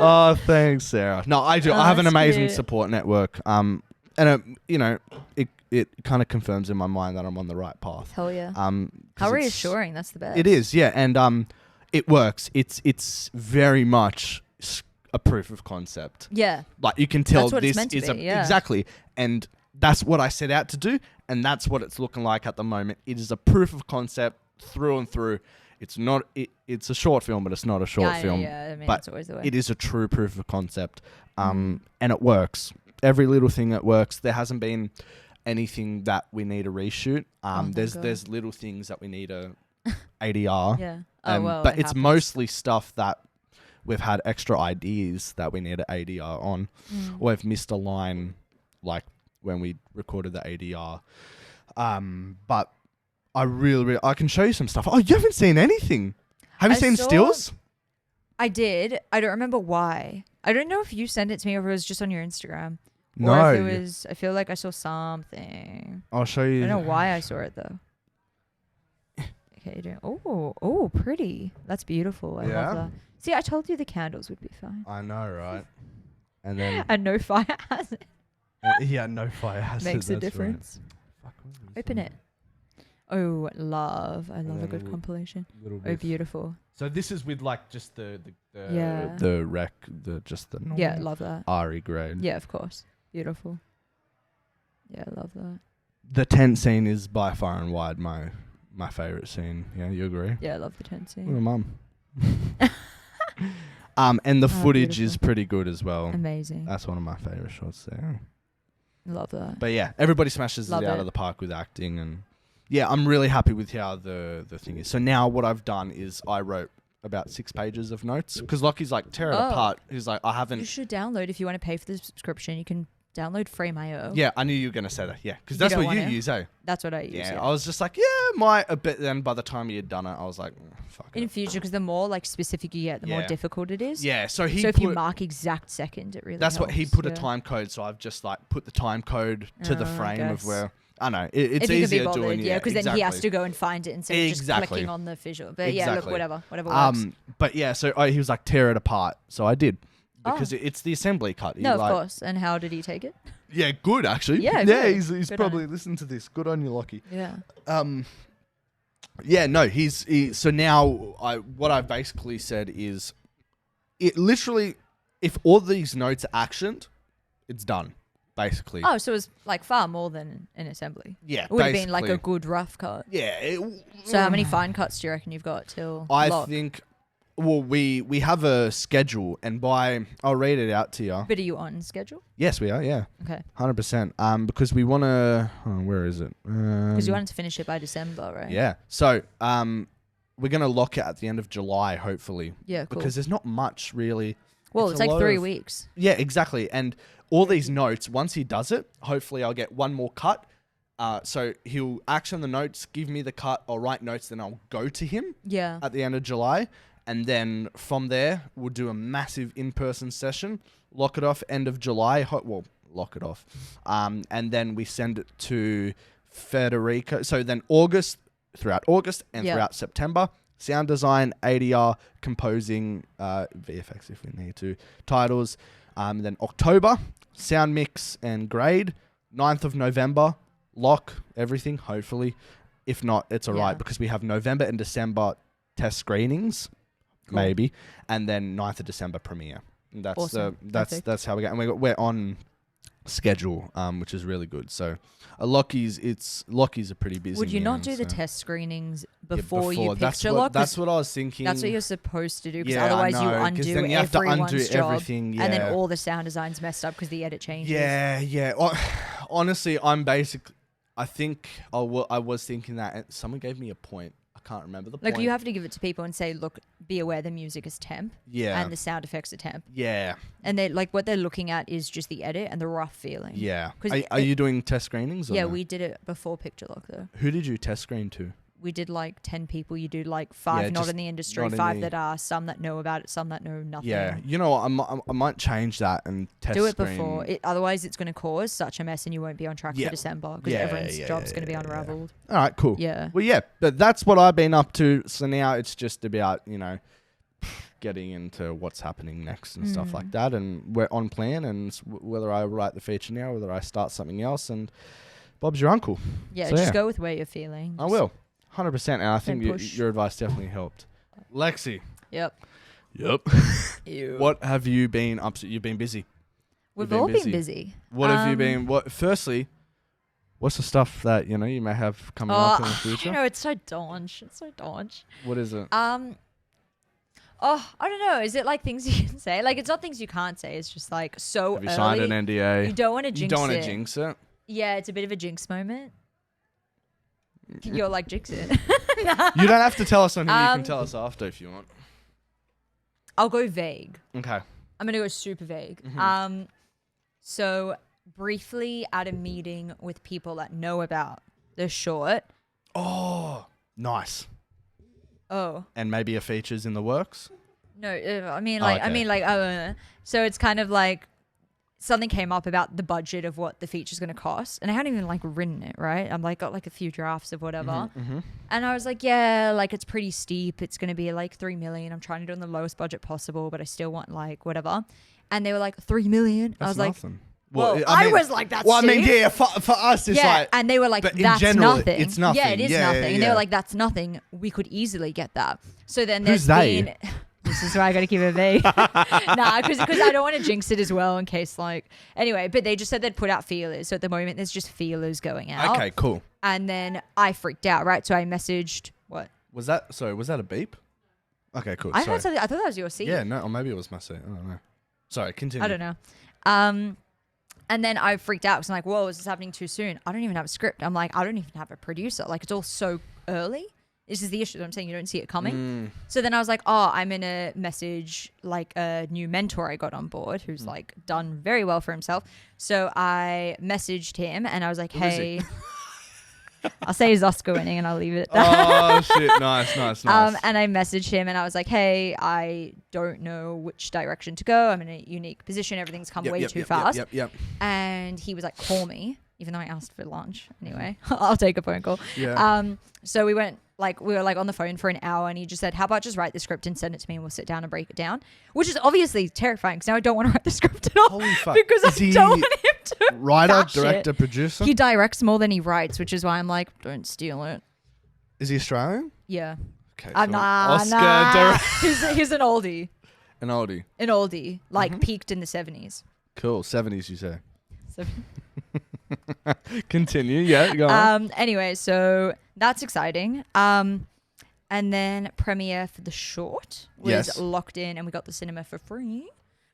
Speaker 1: Oh, thanks, Sarah. No, I do.
Speaker 2: Oh,
Speaker 1: I have an
Speaker 2: that's
Speaker 1: amazing
Speaker 2: cute.
Speaker 1: support network. And it kind of confirms in my mind that I'm on the right path.
Speaker 2: Hell yeah.
Speaker 1: 'cause
Speaker 2: How
Speaker 1: it's-
Speaker 2: reassuring. That's the best.
Speaker 1: It is, yeah. And it works. It's very much a proof of concept.
Speaker 2: Yeah.
Speaker 1: Like you can tell
Speaker 2: That's what
Speaker 1: this
Speaker 2: it's meant to
Speaker 1: is
Speaker 2: be, yeah.
Speaker 1: exactly, and that's what I set out to do, and that's what it's looking like at the moment. It is a proof of concept through and through. It's not. It's a short film, but it's not a short film.
Speaker 2: Yeah, I mean,
Speaker 1: but
Speaker 2: that's always the way.
Speaker 1: it is a true proof of concept, and it works. Every little thing that works. There hasn't been anything that we need to reshoot. There's little things that we need to ADR.
Speaker 2: Yeah.
Speaker 1: But it's mostly stuff that we've had extra ideas that we need to ADR on, or we've missed a line, like when we recorded the ADR. But I really, I can show you some stuff. Oh, you haven't seen anything? Have you seen stills?
Speaker 2: I did. I don't remember why. I don't know if you sent it to me or if it was just on your Instagram.
Speaker 1: No.
Speaker 2: Or if it was, I feel like I saw something.
Speaker 1: I'll show you.
Speaker 2: I don't know why I saw it though. Okay. Oh, pretty. That's beautiful. I love that. See, I told you the candles would be fine.
Speaker 1: I know, right? And then
Speaker 2: and no fire hazard.
Speaker 1: yeah, no fire hazard.
Speaker 2: Makes a difference.
Speaker 1: Right.
Speaker 2: Open it. Oh, love. I love a good compilation. Oh, beautiful.
Speaker 1: So this is with like just the rec, just the normal.
Speaker 2: Yeah, love that.
Speaker 1: RE grade.
Speaker 2: Yeah, of course. Beautiful. Yeah, I love that.
Speaker 1: The tent scene is by far and wide my favorite scene. Yeah, you agree?
Speaker 2: Yeah, I love the tent scene.
Speaker 1: Oh, mum. And the footage
Speaker 2: beautiful.
Speaker 1: is pretty good as well.
Speaker 2: Amazing.
Speaker 1: That's one of my favorite shots there.
Speaker 2: Love that.
Speaker 1: But yeah, everybody smashes it out of the park with acting, and yeah, I'm really happy with how the thing is. So now what I've done is I wrote about 6 pages of notes because Lockie's like, tear it apart. He's like, I haven't.
Speaker 2: You should download if you want to pay for the subscription. You can download Frame.io.
Speaker 1: Yeah, I knew you were going to say that. Yeah, because that's what you use, eh?
Speaker 2: That's what I use.
Speaker 1: Yeah, I was just like, but then by the time you had done it, I was like, fuck it.
Speaker 2: In future, because the more like specific you get, the more difficult it is.
Speaker 1: Yeah, so
Speaker 2: if you mark exact second, it really
Speaker 1: That's
Speaker 2: helps.
Speaker 1: what he put a time code, so I've just like put the time code to the frame of where. I know it's easier doing. Yeah,
Speaker 2: because then he has to go and find it instead of just clicking on the visual. But yeah, look, whatever works.
Speaker 1: But yeah, so he was like, tear it apart. So I did because it's the assembly cut.
Speaker 2: No, of course. And how did he take it?
Speaker 1: Yeah, good actually.
Speaker 2: Yeah,
Speaker 1: he's
Speaker 2: good
Speaker 1: probably listened to this. Good on you, Lockie.
Speaker 2: Yeah.
Speaker 1: Yeah, no, so now what I've basically said is, it literally, if all these notes are actioned, it's done. Basically.
Speaker 2: Oh, so it was like far more than an assembly.
Speaker 1: Yeah,
Speaker 2: it would have been like a good rough cut.
Speaker 1: Yeah.
Speaker 2: So how many fine cuts do you reckon you've got till
Speaker 1: I think, well, we have a schedule, and I'll read it out to you.
Speaker 2: But are you on schedule?
Speaker 1: Yes, we are, yeah.
Speaker 2: Okay.
Speaker 1: 100%. Because we want to, where is it?
Speaker 2: Because you wanted to finish it by December, right?
Speaker 1: Yeah. So, we're going to lock it at the end of July, hopefully.
Speaker 2: Yeah, cool.
Speaker 1: Because there's not much really.
Speaker 2: Well, it's like 3 weeks.
Speaker 1: Yeah, exactly. And all these notes, once he does it, hopefully I'll get one more cut. So he'll action the notes, give me the cut, I'll write notes, then I'll go to him at the end of July. And then from there, we'll do a massive in-person session, lock it off end of July. Lock it off. And then we send it to Federico. So then throughout August and throughout September, sound design, ADR, composing, VFX if we need to, titles. Then October, sound mix and grade. 9th of November, lock everything, hopefully. If not, it's all right because we have November and December test screenings, maybe. And then 9th of December premiere. And that's
Speaker 2: awesome.
Speaker 1: That's how we go. And we're on schedule, which is really good. So Lockie's a pretty busy.
Speaker 2: Would you not do the test screenings before you picture lock?
Speaker 1: That's what I was thinking.
Speaker 2: That's what you're supposed to do, because otherwise you undo
Speaker 1: then you have
Speaker 2: everyone's
Speaker 1: to undo
Speaker 2: job,
Speaker 1: everything,
Speaker 2: and then all the sound design's messed up because the edit changes.
Speaker 1: Yeah. Honestly, I think I was thinking that, and someone gave me a point. I can't remember the point.
Speaker 2: Like, you have to give it to people and say, look, be aware the music is temp.
Speaker 1: Yeah.
Speaker 2: And the sound effects are temp.
Speaker 1: Yeah.
Speaker 2: And they like what they're looking at is just the edit and the rough feeling.
Speaker 1: Yeah. Are you doing test screenings? Or
Speaker 2: yeah,
Speaker 1: no?
Speaker 2: we did it before Picture Lock though.
Speaker 1: Who did you test screen to?
Speaker 2: We did like 10 people. You do like 5 not in the industry, 5 that are, some that know about it, some that know nothing.
Speaker 1: Yeah, you know what? I might change that and test
Speaker 2: do it
Speaker 1: screen.
Speaker 2: before. Otherwise, it's going to cause such a mess and you won't be on track for December because everyone's job's going to be unraveled.
Speaker 1: All right, cool.
Speaker 2: Yeah.
Speaker 1: Well, yeah, but that's what I've been up to. So now it's just about, getting into what's happening next and stuff like that. And we're on plan, and whether I write the feature now, whether I start something else, and Bob's your uncle.
Speaker 2: Yeah, so just go with where you're feeling.
Speaker 1: I will. 100%, and I think your advice definitely helped. Lexee.
Speaker 2: Yep.
Speaker 1: Yep.
Speaker 2: Ew.
Speaker 1: What have you been up to? You've been busy.
Speaker 2: We've all been busy.
Speaker 1: What have you been? Firstly, what's the stuff that you may have coming up in the future?
Speaker 2: It's so daunch. It's so daunch.
Speaker 1: What is it?
Speaker 2: I don't know. Is it like things you can say? Like, it's not things you can't say. It's just like so
Speaker 1: Have you
Speaker 2: early.
Speaker 1: signed an NDA?
Speaker 2: You don't want to jinx it.
Speaker 1: You don't want to jinx it?
Speaker 2: Yeah, it's a bit of a jinx moment. You're like, jinx it.
Speaker 1: Nah. You don't have to tell us on here. You can tell us after if you want.
Speaker 2: I'll go vague.
Speaker 1: Okay.
Speaker 2: I'm going to go super vague.
Speaker 1: Mm-hmm.
Speaker 2: So briefly at a meeting with people that know about the short.
Speaker 1: Oh, nice.
Speaker 2: Oh.
Speaker 1: And maybe a feature's in the works?
Speaker 2: No, so it's kind of like something came up about the budget of what the feature's going to cost. And I hadn't even like written it, right? I'm like, got like a few drafts of whatever.
Speaker 1: Mm-hmm.
Speaker 2: And I was like, yeah, like it's pretty steep. It's going to be like 3 million. I'm trying to do it on the lowest budget possible, but I still want like whatever. And they were like, 3 million.
Speaker 1: That's
Speaker 2: I was
Speaker 1: nothing.
Speaker 2: Well, I was like, that's
Speaker 1: well,
Speaker 2: steep.
Speaker 1: I mean, yeah, for us, it's like...
Speaker 2: and they were like,
Speaker 1: but
Speaker 2: that's
Speaker 1: in general,
Speaker 2: nothing.
Speaker 1: It's nothing.
Speaker 2: Yeah, it is nothing.
Speaker 1: Yeah,
Speaker 2: and they were like, that's nothing. We could easily get that. So then
Speaker 1: Who's
Speaker 2: there's
Speaker 1: they?
Speaker 2: been... This is why I got to keep it vague. Nah, because I don't want to jinx it as well in case like... Anyway, but they just said they'd put out feelers. So at the moment, there's just feelers going out.
Speaker 1: Okay, cool.
Speaker 2: And then I freaked out, right? So I messaged... What?
Speaker 1: Was that a beep? Okay, cool.
Speaker 2: I heard something. I thought that was your seat.
Speaker 1: Yeah, no, or maybe it was my seat. I don't know. Sorry, continue.
Speaker 2: I don't know. And then I freaked out because I'm like, whoa, is this happening too soon? I don't even have a script. I'm like, I don't even have a producer. Like, it's all so early. This is the issue that I'm saying. You don't see it coming. So then I was like, I'm going to message like a new mentor I got on board who's like done very well for himself. So I messaged him and I was like, hey... I'll say he's Oscar winning and I'll leave it at that.
Speaker 1: Oh, shit. Nice.
Speaker 2: And I messaged him and I was like, hey, I don't know which direction to go. I'm in a unique position. Everything's come way too fast.
Speaker 1: Yep.
Speaker 2: And he was like, call me, even though I asked for lunch. Anyway, I'll take a phone call.
Speaker 1: Yeah.
Speaker 2: So we were on the phone for an hour and he just said, how about just write the script and send it to me and we'll sit down and break it down, which is obviously terrifying because now I don't want to write the script at all.
Speaker 1: Holy fuck.
Speaker 2: Because I don't want him to
Speaker 1: writer, director, producer?
Speaker 2: He directs more than he writes, which is why I'm like, don't steal it.
Speaker 1: Is he Australian?
Speaker 2: Yeah.
Speaker 1: Okay.
Speaker 2: Nah. He's an oldie.
Speaker 1: An oldie.
Speaker 2: An oldie. Like peaked in the 70s.
Speaker 1: Cool. 70s, you say.
Speaker 2: So
Speaker 1: continue. Yeah, go on.
Speaker 2: Anyway, so that's exciting. And then premiere for the short was locked in and we got the cinema for free,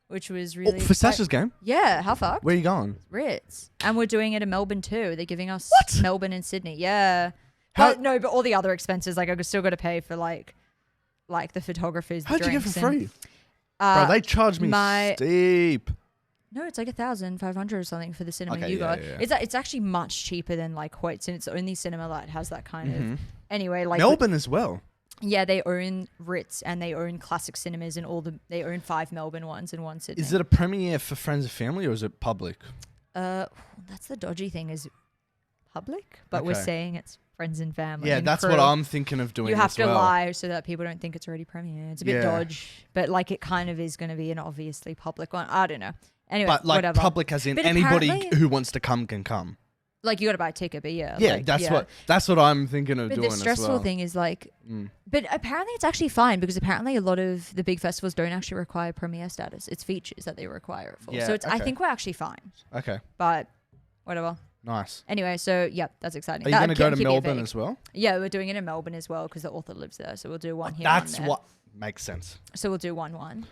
Speaker 2: which was really
Speaker 1: for Sasha's game?
Speaker 2: Yeah, how fucked?
Speaker 1: Where are you going?
Speaker 2: Ritz. And we're doing it in Melbourne too. They're giving us
Speaker 1: What?
Speaker 2: Melbourne and Sydney. Yeah. But all the other expenses, like I still got to pay for like the photographers.
Speaker 1: How'd you get for free?
Speaker 2: Bro,
Speaker 1: they charged me steep.
Speaker 2: No, it's like 1,500 or something for the cinema you got.
Speaker 1: Yeah.
Speaker 2: It's actually much cheaper than like Hoyts, and it's the only cinema that has that kind of. Anyway, like
Speaker 1: Melbourne as well.
Speaker 2: Yeah, they own Ritz and they own Classic Cinemas and they own 5 Melbourne ones and 1 Sydney.
Speaker 1: Is it a premiere for friends and family or is it public?
Speaker 2: That's the dodgy thing, is public, but we're saying it's friends and family.
Speaker 1: Yeah,
Speaker 2: and
Speaker 1: that's
Speaker 2: crew.
Speaker 1: what I'm thinking of doing.
Speaker 2: You have
Speaker 1: as
Speaker 2: to
Speaker 1: well.
Speaker 2: lie so that people don't think it's already premiere. It's a bit dodge, but like it kind of is going to be an obviously public one. I don't know. Anyway,
Speaker 1: but like
Speaker 2: whatever.
Speaker 1: public as in
Speaker 2: But
Speaker 1: anybody who wants to come can come.
Speaker 2: Like you got to buy a ticket, but
Speaker 1: Yeah,
Speaker 2: like,
Speaker 1: that's what I'm thinking of
Speaker 2: but
Speaker 1: doing
Speaker 2: the
Speaker 1: as
Speaker 2: stressful
Speaker 1: well.
Speaker 2: thing is like, but apparently it's actually fine because apparently a lot of the big festivals don't actually require premiere status. It's features that they require it for.
Speaker 1: Yeah,
Speaker 2: so it's, I
Speaker 1: okay.
Speaker 2: think we're actually fine.
Speaker 1: Okay.
Speaker 2: But whatever.
Speaker 1: Nice.
Speaker 2: Anyway, so yeah, that's exciting.
Speaker 1: Are you going to go to Melbourne as well?
Speaker 2: Yeah, we're doing it in Melbourne as well because the author lives there. So we'll do one here.
Speaker 1: That's
Speaker 2: one there.
Speaker 1: what makes sense.
Speaker 2: So we'll do one.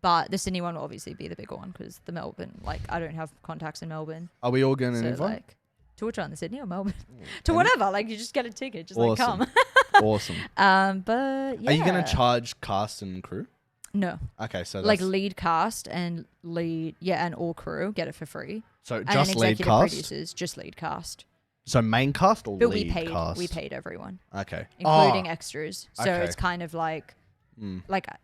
Speaker 2: But the Sydney one will obviously be the bigger one because the Melbourne, like I don't have contacts in Melbourne.
Speaker 1: Are we all going to
Speaker 2: So
Speaker 1: invite?
Speaker 2: like, to which one, the Sydney or Melbourne? To whatever, like you just get a ticket, just like come.
Speaker 1: Awesome.
Speaker 2: But yeah.
Speaker 1: Are you going to charge cast and crew?
Speaker 2: No.
Speaker 1: Okay, so
Speaker 2: like
Speaker 1: that's,
Speaker 2: lead cast and and all crew get it for free.
Speaker 1: so
Speaker 2: And
Speaker 1: just
Speaker 2: then
Speaker 1: lead
Speaker 2: executive
Speaker 1: cast.
Speaker 2: producers, just lead cast.
Speaker 1: So main cast or
Speaker 2: But
Speaker 1: lead cast?
Speaker 2: we paid everyone,
Speaker 1: Okay.
Speaker 2: including extras. So
Speaker 1: okay.
Speaker 2: it's kind of like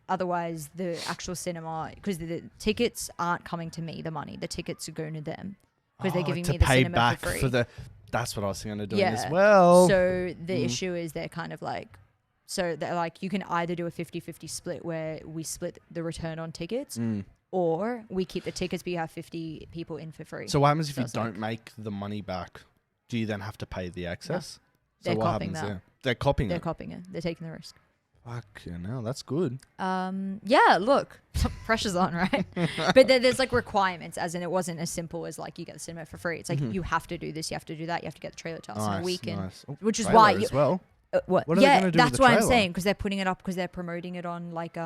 Speaker 2: otherwise the actual cinema, because the tickets aren't coming to me, the money, the tickets are going to them because they're giving me the
Speaker 1: pay
Speaker 2: cinema
Speaker 1: back
Speaker 2: for free.
Speaker 1: That's what I was thinking of doing as well.
Speaker 2: So the issue is they're kind of like, so they're like, you can either do a 50-50 split where we split the return on tickets or we keep the tickets but you have 50 people in for free.
Speaker 1: So what happens if you
Speaker 2: it's
Speaker 1: don't make the money back? Do you then have to pay the excess?
Speaker 2: They're
Speaker 1: So what
Speaker 2: copying
Speaker 1: happens
Speaker 2: that.
Speaker 1: there? They're copying
Speaker 2: They're
Speaker 1: it.
Speaker 2: copying it. They're taking the risk.
Speaker 1: Fuck yeah, no, that's good.
Speaker 2: Yeah, look, pressure's on, right? But there's like requirements, as in it wasn't as simple as like you get the cinema for free. It's like you have to do this, you have to do that, you have to get the trailer to us in a week, which is why
Speaker 1: as well.
Speaker 2: What
Speaker 1: are they gonna do
Speaker 2: that's
Speaker 1: with the
Speaker 2: why I'm
Speaker 1: trailer?
Speaker 2: saying, because they're putting it up, because they're promoting it on like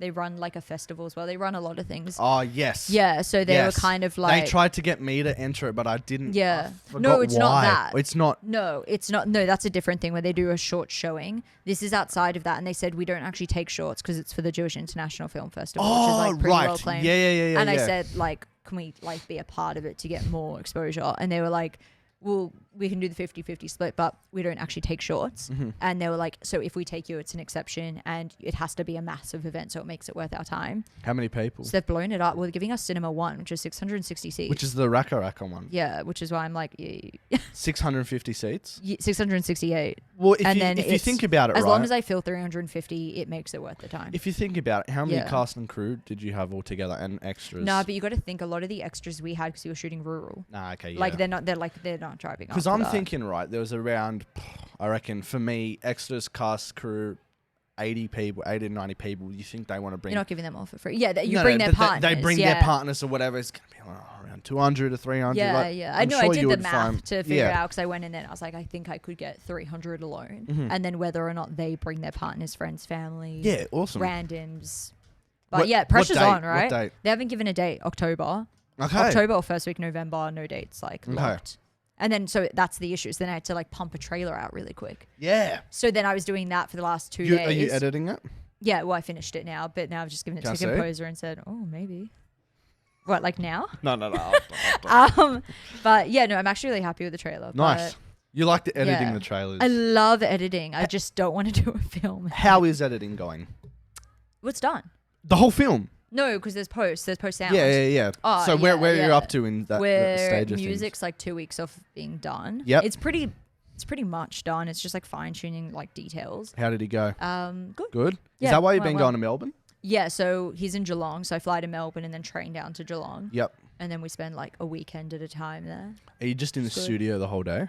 Speaker 2: they run like a festival as well. They run a lot of things.
Speaker 1: Oh yes.
Speaker 2: Yeah, so they were kind of like,
Speaker 1: they tried to get me to enter it, but I didn't.
Speaker 2: Yeah.
Speaker 1: I forgot
Speaker 2: No, it's not
Speaker 1: why.
Speaker 2: that.
Speaker 1: It's not.
Speaker 2: No, it's not. No, that's a different thing where they do a short showing. This is outside of that, and they said we don't actually take shorts because it's for the Jewish International Film Festival, which is like pretty well claimed.
Speaker 1: Yeah.
Speaker 2: And I said, like, can we like be a part of it to get more exposure? And they were like, well, we can do the 50-50 split, but we don't actually take shorts. And they were like, so if we take you, it's an exception, and it has to be a massive event, so it makes it worth our time.
Speaker 1: How many people?
Speaker 2: So they've blown it up. Well, they're giving us Cinema 1, which is 660 seats.
Speaker 1: Which is the Raka one.
Speaker 2: Yeah, which is why I'm like,
Speaker 1: 650 seats?
Speaker 2: 668.
Speaker 1: Well, if you think about it,
Speaker 2: as long as I fill 350, it makes it worth the time.
Speaker 1: If you think about it, how many cast and crew did you have altogether and extras?
Speaker 2: No, but you got to think a lot of the extras we had, because we were shooting rural.
Speaker 1: Nah, okay, yeah.
Speaker 2: Like they're not driving.
Speaker 1: Because I'm thinking, right, there was around, I reckon, for me, extras, cast, crew, 80 to 90 people. You think they want to bring?
Speaker 2: You're not giving them all for free. Yeah, you bring their partners.
Speaker 1: They bring their partners or whatever. It's gonna be around 200 to 300.
Speaker 2: Yeah. I know.
Speaker 1: Sure
Speaker 2: I did the math to figure it
Speaker 1: yeah.
Speaker 2: out, because I went in there and I was like, I think I could get 300 alone, and then whether or not they bring their partners, friends, family.
Speaker 1: Yeah, awesome.
Speaker 2: Randoms. But yeah, pressure's on, right?
Speaker 1: What date?
Speaker 2: They haven't given a date. October.
Speaker 1: Okay.
Speaker 2: October or first week November. No dates locked. And then, so that's the issue. So then I had to like pump a trailer out really quick.
Speaker 1: Yeah.
Speaker 2: So then I was doing that for the last 2 days.
Speaker 1: Are you editing it?
Speaker 2: Yeah, well, I finished it now, but now I've just given it to the composer and said, oh, maybe. What, like now?
Speaker 1: No.
Speaker 2: But yeah, no, I'm actually really happy with the trailer.
Speaker 1: Nice. You like the editing the trailers.
Speaker 2: I love editing. I just don't want to do a film.
Speaker 1: How is editing going?
Speaker 2: What's done?
Speaker 1: The whole film?
Speaker 2: No, because there's post sound.
Speaker 1: Yeah.
Speaker 2: Oh,
Speaker 1: so where are you up to in that stage of
Speaker 2: music's
Speaker 1: things?
Speaker 2: like 2 weeks off being done.
Speaker 1: Yep.
Speaker 2: It's pretty much done. It's just like fine tuning like details.
Speaker 1: How did he go?
Speaker 2: Good.
Speaker 1: Yeah, is that why you've been going to Melbourne?
Speaker 2: Yeah, so he's in Geelong, so I fly to Melbourne and then train down to Geelong.
Speaker 1: Yep.
Speaker 2: And then we spend like a weekend at a time there.
Speaker 1: Are you just in the studio the whole day?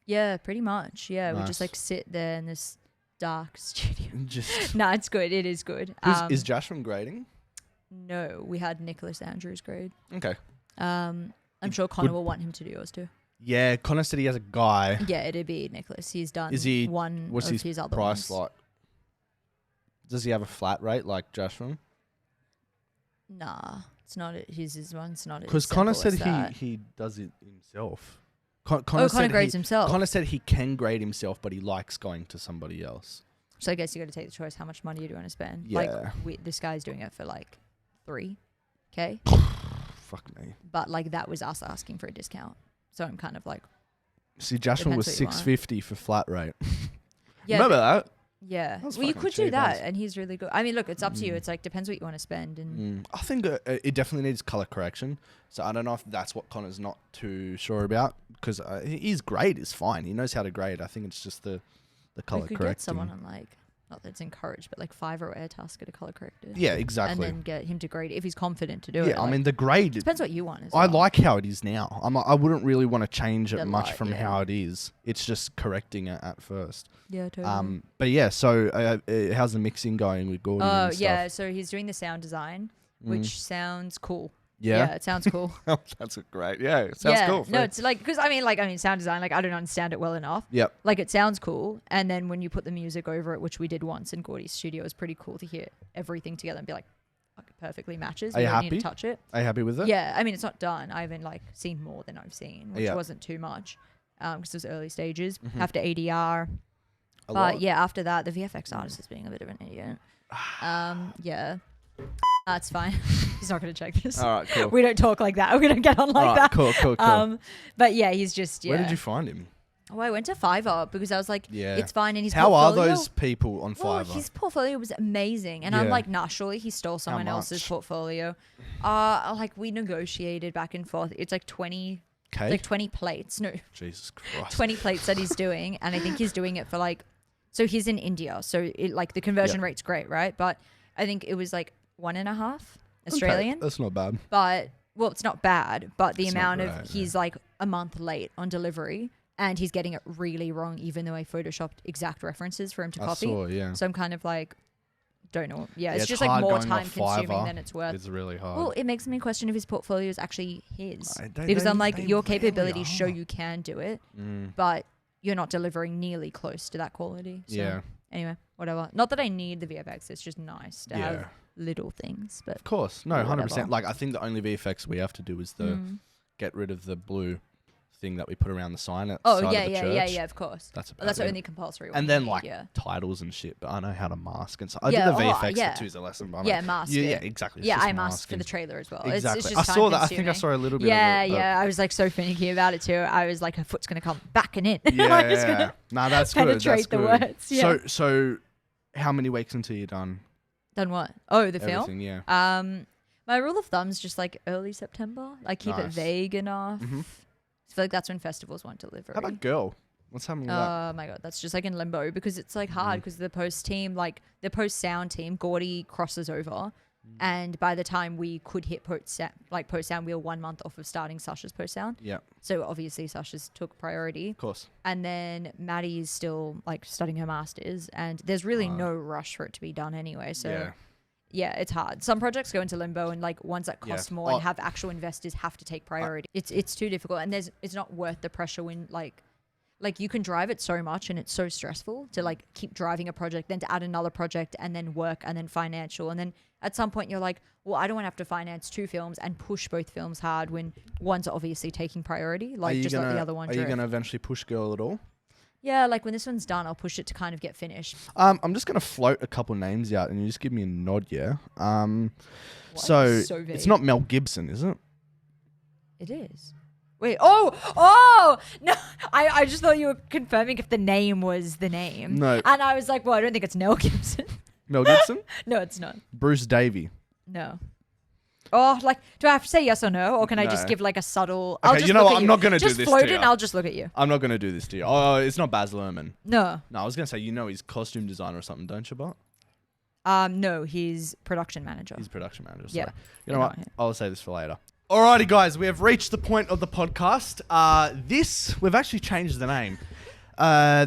Speaker 2: Yeah, pretty much. Yeah,
Speaker 1: Nice.
Speaker 2: we just like sit there in this dark studio.
Speaker 1: Just
Speaker 2: No, it's good. It is good.
Speaker 1: is Josh from grading?
Speaker 2: No, we had Nicholas Andrews grade.
Speaker 1: Okay.
Speaker 2: I'm sure Connor will want him to do yours too.
Speaker 1: Yeah, Connor said he has a guy.
Speaker 2: Yeah, it'd be Nicholas. He's done one
Speaker 1: What's
Speaker 2: of his other
Speaker 1: price
Speaker 2: ones.
Speaker 1: like? Does he have a flat rate like Josh from?
Speaker 2: Nah, it's not. His one's not.
Speaker 1: Because Connor said he does it himself.
Speaker 2: Connor grades himself.
Speaker 1: Connor said he can grade himself, but he likes going to somebody else.
Speaker 2: So I guess you got to take the choice. How much money do you want to spend?
Speaker 1: Yeah.
Speaker 2: Like this guy's doing it for like $3,000.
Speaker 1: Fuck me.
Speaker 2: But like that was us asking for a discount. So I'm kind of like.
Speaker 1: See, Joshua was $650 for flat rate.
Speaker 2: Yeah.
Speaker 1: Remember that?
Speaker 2: Yeah. Well, you could do that, and he's really good. I mean, look, it's up to you. It's like depends what you want to spend. And
Speaker 1: I think it definitely needs color correction. So I don't know if that's what Connor's not too sure about, because his grade is fine. He knows how to grade. I think it's just the color correcting.
Speaker 2: We could get someone on like, not that it's encouraged, but like Fiverr or AirTask get a color corrector.
Speaker 1: Yeah, exactly.
Speaker 2: And then get him to grade it if he's confident to do it.
Speaker 1: Yeah, I mean the grade
Speaker 2: depends what you want.
Speaker 1: I like how it is now. I wouldn't really want to change it much from
Speaker 2: yeah.
Speaker 1: how it is. It's just correcting it at first.
Speaker 2: Yeah, totally.
Speaker 1: But yeah, so how's the mixing going with Gordoun?
Speaker 2: Oh
Speaker 1: and
Speaker 2: yeah,
Speaker 1: stuff?
Speaker 2: so he's doing the sound design, which sounds cool.
Speaker 1: Yeah,
Speaker 2: it sounds cool.
Speaker 1: That's great. Yeah, it sounds cool.
Speaker 2: No, it's like because I mean sound design. Like I don't understand it well enough.
Speaker 1: Yep.
Speaker 2: Like it sounds cool, and then when you put the music over it, which we did once in Gordy's studio, it was pretty cool to hear everything together and be like, fuck, it perfectly matches.
Speaker 1: Are you
Speaker 2: don't
Speaker 1: happy?
Speaker 2: Need to touch it.
Speaker 1: Are you happy with it?
Speaker 2: Yeah, I mean it's not done. I haven't like seen more than I've seen, which wasn't too much, because it was early stages after ADR. But yeah, after that, the VFX artist is being a bit of an idiot. Yeah. That's fine. He's not going to check this.
Speaker 1: All right, cool.
Speaker 2: We don't talk like that. We don't get on like that.
Speaker 1: Cool.
Speaker 2: But yeah, he's just, yeah.
Speaker 1: Where did you find him?
Speaker 2: Oh, I went to Fiverr because I was like, it's fine. And his
Speaker 1: How
Speaker 2: portfolio,
Speaker 1: are those people on Fiverr?
Speaker 2: His portfolio was amazing. And I'm like, nah, surely he stole someone else's portfolio. Like we negotiated back and forth. It's like 20 plates. No.
Speaker 1: Jesus Christ.
Speaker 2: 20 plates that he's doing. And I think he's doing it for like, so he's in India. So it, like the conversion rate's great, right? But I think it was like 1.5 Australian.
Speaker 1: Okay, that's not bad.
Speaker 2: But, well, it's not bad. But the
Speaker 1: It's
Speaker 2: amount
Speaker 1: not
Speaker 2: of,
Speaker 1: great,
Speaker 2: he's like a month late on delivery. and he's getting it really wrong, even though I photoshopped exact references for him to copy.
Speaker 1: I saw, yeah.
Speaker 2: So I'm kind of like, don't know. Yeah, it's just
Speaker 1: hard
Speaker 2: like more
Speaker 1: going
Speaker 2: time
Speaker 1: off
Speaker 2: consuming
Speaker 1: Fiverr.
Speaker 2: than it's worth.
Speaker 1: It's really hard.
Speaker 2: Well, it makes me question if his portfolio is actually his.
Speaker 1: They
Speaker 2: Because I'm like,
Speaker 1: really
Speaker 2: your capabilities show
Speaker 1: are.
Speaker 2: you can do it, but you're not delivering nearly close to that quality. So
Speaker 1: Yeah.
Speaker 2: anyway, whatever. Not that I need the VFX. It's just nice to have little things. But
Speaker 1: Of course. No, 100%.
Speaker 2: whatever.
Speaker 1: Like, I think the only VFX we have to do is the get rid of the blue thing that we put around the sign at the
Speaker 2: Oh,
Speaker 1: side
Speaker 2: yeah,
Speaker 1: of the
Speaker 2: yeah,
Speaker 1: church.
Speaker 2: yeah, of course.
Speaker 1: That's about
Speaker 2: That's the
Speaker 1: it.
Speaker 2: only compulsory one.
Speaker 1: And
Speaker 2: you
Speaker 1: then
Speaker 2: need,
Speaker 1: like
Speaker 2: yeah.
Speaker 1: titles and shit, but I know how to mask and stuff. I
Speaker 2: Yeah,
Speaker 1: did the
Speaker 2: oh,
Speaker 1: VFX
Speaker 2: yeah.
Speaker 1: for Tuesday lesson, but I'm
Speaker 2: Yeah,
Speaker 1: like,
Speaker 2: mask
Speaker 1: yeah,
Speaker 2: it.
Speaker 1: exactly. It's
Speaker 2: Yeah,
Speaker 1: just
Speaker 2: I masked for
Speaker 1: masking.
Speaker 2: the trailer as well.
Speaker 1: Exactly.
Speaker 2: It's
Speaker 1: I
Speaker 2: just
Speaker 1: saw that. I think I
Speaker 2: time-consuming.
Speaker 1: saw a little bit
Speaker 2: Yeah,
Speaker 1: of it.
Speaker 2: yeah. I was like so finicky about it too. I was like, her foot's gonna come back and in.
Speaker 1: Yeah,
Speaker 2: Like, it's gonna
Speaker 1: nah, that's good. That's
Speaker 2: penetrate the
Speaker 1: good.
Speaker 2: words. Yeah.
Speaker 1: So, how many weeks until you're done?
Speaker 2: Done what? Oh, the film.
Speaker 1: Everything, yeah.
Speaker 2: My rule of thumb is just like early September. Like keep it
Speaker 1: Nice.
Speaker 2: vague enough.
Speaker 1: Mhm.
Speaker 2: I feel like that's when festivals want delivery.
Speaker 1: How about Girl? What's happening with that?
Speaker 2: Oh my god, that's just like in limbo because it's like hard because the post team, like the post sound team, Gordy crosses over, and by the time we could hit post sound, we were 1 month off of starting Sasha's post sound.
Speaker 1: Yeah,
Speaker 2: So obviously Sasha's took priority,
Speaker 1: of course.
Speaker 2: and then Maddie is still like studying her masters, and there's really no rush for it to be done anyway. So.
Speaker 1: Yeah.
Speaker 2: Yeah, it's hard. Some projects go into limbo, and like ones that cost more and have actual investors have to take priority. It's too difficult, and it's not worth the pressure when like you can drive it so much, and it's so stressful to like keep driving a project, then to add another project, and then work, and then financial, and then at some point you're like, well, I don't want to have to finance 2 films and push both films hard when one's obviously taking priority. Like just let the other one.
Speaker 1: Are you gonna eventually push Girl at all?
Speaker 2: Yeah, like when this one's done, I'll push it to kind of get finished.
Speaker 1: I'm just gonna float a couple names out, and you just give me a nod, yeah. So
Speaker 2: vague.
Speaker 1: it's not Mel Gibson, is it?
Speaker 2: It is. Wait, oh, no. I just thought you were confirming if the name was the name.
Speaker 1: No.
Speaker 2: And I was like, well, I don't think it's Mel Gibson.
Speaker 1: Mel Gibson?
Speaker 2: No, it's not.
Speaker 1: Bruce Davey.
Speaker 2: No. Oh, like, do I have to say yes or no? Or can I just
Speaker 1: No.
Speaker 2: give like a subtle...
Speaker 1: Okay,
Speaker 2: I'll just
Speaker 1: you know
Speaker 2: look
Speaker 1: what?
Speaker 2: at
Speaker 1: I'm not gonna do
Speaker 2: just
Speaker 1: this
Speaker 2: float
Speaker 1: to
Speaker 2: it
Speaker 1: you.
Speaker 2: and I'll just look at you.
Speaker 1: I'm not gonna do this to you. Oh, it's not Baz Luhrmann.
Speaker 2: No.
Speaker 1: No, I was gonna say he's costume designer or something, don't you, Bart?
Speaker 2: No, he's production manager.
Speaker 1: He's production manager.
Speaker 2: Yeah.
Speaker 1: Sorry. You know what?
Speaker 2: Yeah.
Speaker 1: I'll say this for later. Alrighty, guys, we have reached the point of the podcast. We've actually changed the name.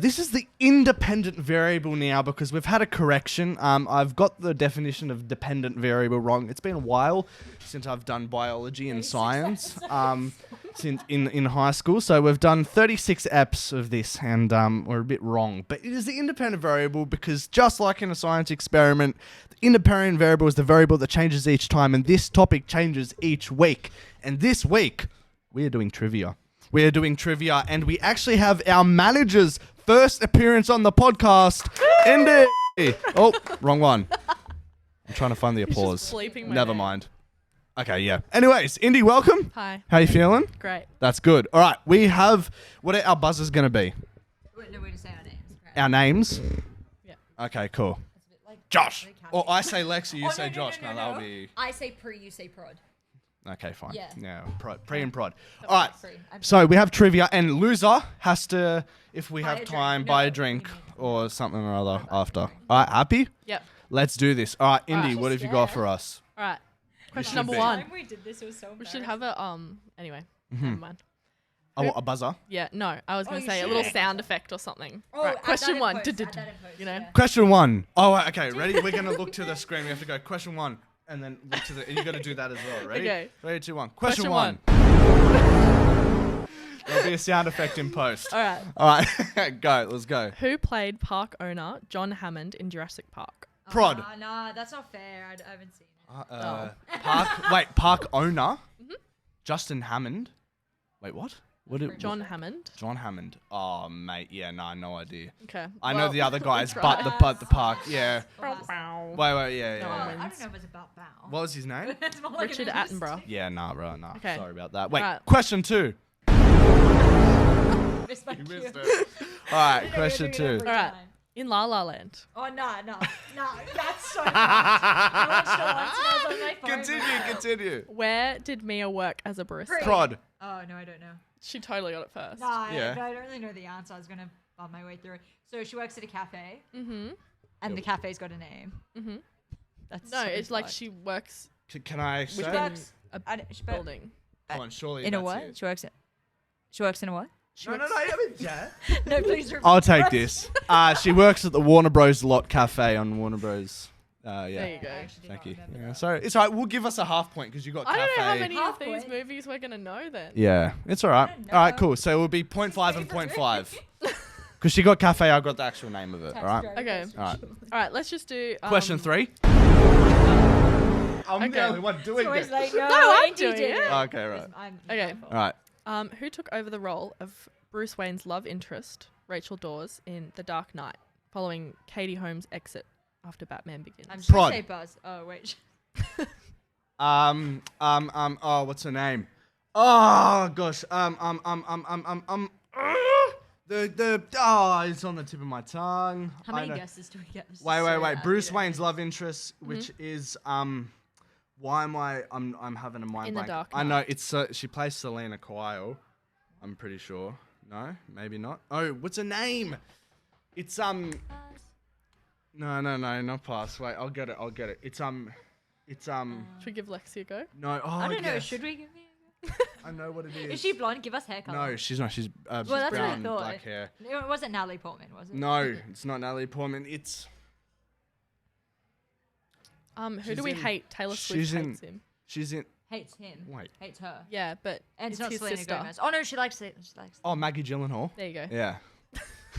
Speaker 1: This is the independent variable now because we've had a correction. I've got the definition of dependent variable wrong. It's been a while since I've done biology and science since in high school. So we've done 36 eps of this and we're a bit wrong. But it is the independent variable because just like in a science experiment, the independent variable is the variable that changes each time and this topic changes each week. And this week, we are doing trivia. We're doing trivia, and we actually have our manager's first appearance on the podcast, Indy. Oh, wrong one. I'm trying to find the applause.
Speaker 3: sleeping my
Speaker 1: Never
Speaker 3: name.
Speaker 1: mind. Okay, yeah. Anyways, Indy, welcome.
Speaker 3: Hi.
Speaker 1: How you feeling?
Speaker 3: Great.
Speaker 1: That's good. All right, we have... What are our buzzers going to be?
Speaker 2: No way to say our names.
Speaker 1: Our names?
Speaker 3: Yeah.
Speaker 1: Okay, cool. Josh. Or I say Lexee, you say Josh. No, that'll be...
Speaker 2: I say pre, you say prod.
Speaker 1: Okay, fine.
Speaker 2: Yeah.
Speaker 1: Pre and prod. All right.
Speaker 2: Pre.
Speaker 1: So we have trivia, and loser has to, if we
Speaker 2: Buy
Speaker 1: have
Speaker 2: a drink.
Speaker 1: time,
Speaker 2: No,
Speaker 1: buy a
Speaker 2: we
Speaker 1: drink
Speaker 2: need to.
Speaker 1: or something or other after. All right, happy?
Speaker 3: Yep.
Speaker 1: Let's do this. All right, Indy,
Speaker 3: right.
Speaker 1: what have you got for us?
Speaker 3: All right. Question
Speaker 1: should
Speaker 3: number
Speaker 1: be.
Speaker 3: one.
Speaker 2: we did this, it was so
Speaker 3: We should have a Anyway,
Speaker 1: Mm-hmm.
Speaker 3: never mind.
Speaker 1: Oh, what, a buzzer?
Speaker 3: Yeah. No, I was gonna
Speaker 2: you
Speaker 3: say a
Speaker 2: should.
Speaker 3: little sound effect or something.
Speaker 2: Oh,
Speaker 3: right.
Speaker 2: add
Speaker 3: Question
Speaker 2: that in
Speaker 3: one.
Speaker 2: post, add that in post,
Speaker 3: You know.
Speaker 2: yeah.
Speaker 1: Question one. Oh, right, okay, ready? We're going to look to the screen. We have to go question one and then look to the... And you got to do that as well. Ready?
Speaker 3: Okay.
Speaker 1: 3, 2, 1.
Speaker 3: Question
Speaker 1: one. There'll be a sound effect in post.
Speaker 3: All right.
Speaker 1: All right, go. Let's go.
Speaker 3: Who played park owner John Hammond in Jurassic Park?
Speaker 1: Prod.
Speaker 2: Nah, that's not fair. I haven't seen it.
Speaker 1: Park owner? Justin Hammond? Wait, what?
Speaker 3: John Hammond.
Speaker 1: John Hammond. Oh, mate. Yeah, no idea.
Speaker 3: Okay.
Speaker 1: I know
Speaker 3: well,
Speaker 1: the other guys,
Speaker 3: try.
Speaker 1: but the park. Yeah.
Speaker 3: Wow.
Speaker 1: Wait, yeah.
Speaker 3: No
Speaker 1: yeah.
Speaker 3: one
Speaker 2: I don't
Speaker 3: wins.
Speaker 2: know if it's about Bow.
Speaker 1: What was his name?
Speaker 2: It's more like
Speaker 3: Richard
Speaker 2: an interest.
Speaker 3: Attenborough.
Speaker 1: Yeah, nah, bro, nah.
Speaker 3: Okay.
Speaker 1: Sorry about that. Wait,
Speaker 3: Right.
Speaker 1: question 2.
Speaker 2: Missed my cue.
Speaker 1: All right,
Speaker 2: We're
Speaker 1: question
Speaker 2: doing it
Speaker 1: 2.
Speaker 2: every
Speaker 3: All right.
Speaker 2: time.
Speaker 3: In La La Land.
Speaker 2: Oh, no, that's so bad. I watched it once and I was on my phone.
Speaker 1: Continue.
Speaker 3: Where did Mia work as a barista?
Speaker 1: Prod.
Speaker 2: Oh, no, I don't know.
Speaker 3: She totally got it first.
Speaker 2: Nah,
Speaker 1: Yeah.
Speaker 2: I don't really know the answer. I was going to bump my way through it. So she works at a cafe,
Speaker 3: Mm-hmm.
Speaker 2: and the cafe's got a name.
Speaker 3: Mm-hmm.
Speaker 2: That's
Speaker 3: No,
Speaker 2: so
Speaker 3: it's like
Speaker 2: fucked.
Speaker 3: she works
Speaker 1: Can I
Speaker 3: within
Speaker 1: say?
Speaker 2: works
Speaker 3: a
Speaker 2: at-
Speaker 3: building.
Speaker 1: Come on, surely
Speaker 2: in a
Speaker 1: that's
Speaker 2: what?
Speaker 1: it.
Speaker 2: She works in a what?
Speaker 3: She
Speaker 1: No,
Speaker 3: works-
Speaker 1: I haven't yet.
Speaker 2: No, please repeat.
Speaker 1: I'll take this. She works at the Warner Bros. Lot Cafe on Warner Bros.
Speaker 3: There
Speaker 1: Yeah.
Speaker 3: you go.
Speaker 1: Thank you. Yeah, so it's alright. We'll give us a half point because you got
Speaker 3: I
Speaker 1: cafe.
Speaker 3: don't know how many of
Speaker 2: Half
Speaker 3: these
Speaker 2: point.
Speaker 3: movies we're gonna know then.
Speaker 1: Yeah, it's alright.
Speaker 2: don't
Speaker 1: Alright,
Speaker 2: know.
Speaker 1: cool. So it will be 0.5 and 0.5. Because she got cafe, I got the actual name of it. Alright.
Speaker 3: Okay.
Speaker 1: Alright.
Speaker 3: All right. Let's just do
Speaker 1: Question 3. I'm
Speaker 3: Okay.
Speaker 1: the only one doing
Speaker 2: Always
Speaker 1: it.
Speaker 2: like, no,
Speaker 3: I'm
Speaker 2: Andy
Speaker 3: doing
Speaker 2: did
Speaker 3: it.
Speaker 1: Okay, right.
Speaker 3: Okay.
Speaker 1: Alright.
Speaker 3: Who took over the role of Bruce Wayne's love interest, Rachel Dawes, in The Dark Knight, following Katie Holmes' exit after Batman Begins?
Speaker 2: I'm just
Speaker 1: Prod.
Speaker 2: gonna say Buzz. Oh wait.
Speaker 1: Oh, what's her name? Oh gosh. It's on the tip of my tongue.
Speaker 2: How
Speaker 1: I
Speaker 2: many
Speaker 1: know.
Speaker 2: guesses do we get? This is
Speaker 1: Wait.
Speaker 2: so bad.
Speaker 1: Bruce Wayne's love interest, which is why am I'm having a mind
Speaker 3: In The
Speaker 1: blank.
Speaker 3: Dark
Speaker 1: I know
Speaker 3: Knight.
Speaker 1: it's she plays Selena Kyle. I'm pretty sure. No, maybe not. Oh, what's her name? It's No, not pass. Wait, I'll get it. It's
Speaker 3: Should we give Lexi a go?
Speaker 1: no. Oh,
Speaker 2: I don't know.
Speaker 1: yes.
Speaker 2: Should we give you?
Speaker 1: I know what it is.
Speaker 2: Is she blonde? Give us hair color.
Speaker 1: No, she's not. She's
Speaker 2: that's what I
Speaker 1: brown,
Speaker 2: thought.
Speaker 1: black hair.
Speaker 2: It wasn't Natalie Portman, was it?
Speaker 1: No, it's not Natalie Portman. It's
Speaker 3: Who
Speaker 1: She's
Speaker 3: do we
Speaker 1: in-
Speaker 3: hate? Taylor
Speaker 1: she's
Speaker 3: Swift
Speaker 1: in-
Speaker 3: hates him.
Speaker 1: she's in.
Speaker 2: Hates him.
Speaker 1: Wait.
Speaker 2: Hates her.
Speaker 3: Yeah, but
Speaker 2: And
Speaker 3: it's
Speaker 2: it's not
Speaker 3: his
Speaker 2: Selena
Speaker 3: sister.
Speaker 2: Gomez. Oh no, she likes it. She likes.
Speaker 1: Oh, Maggie Gyllenhaal.
Speaker 3: There you go.
Speaker 1: Yeah.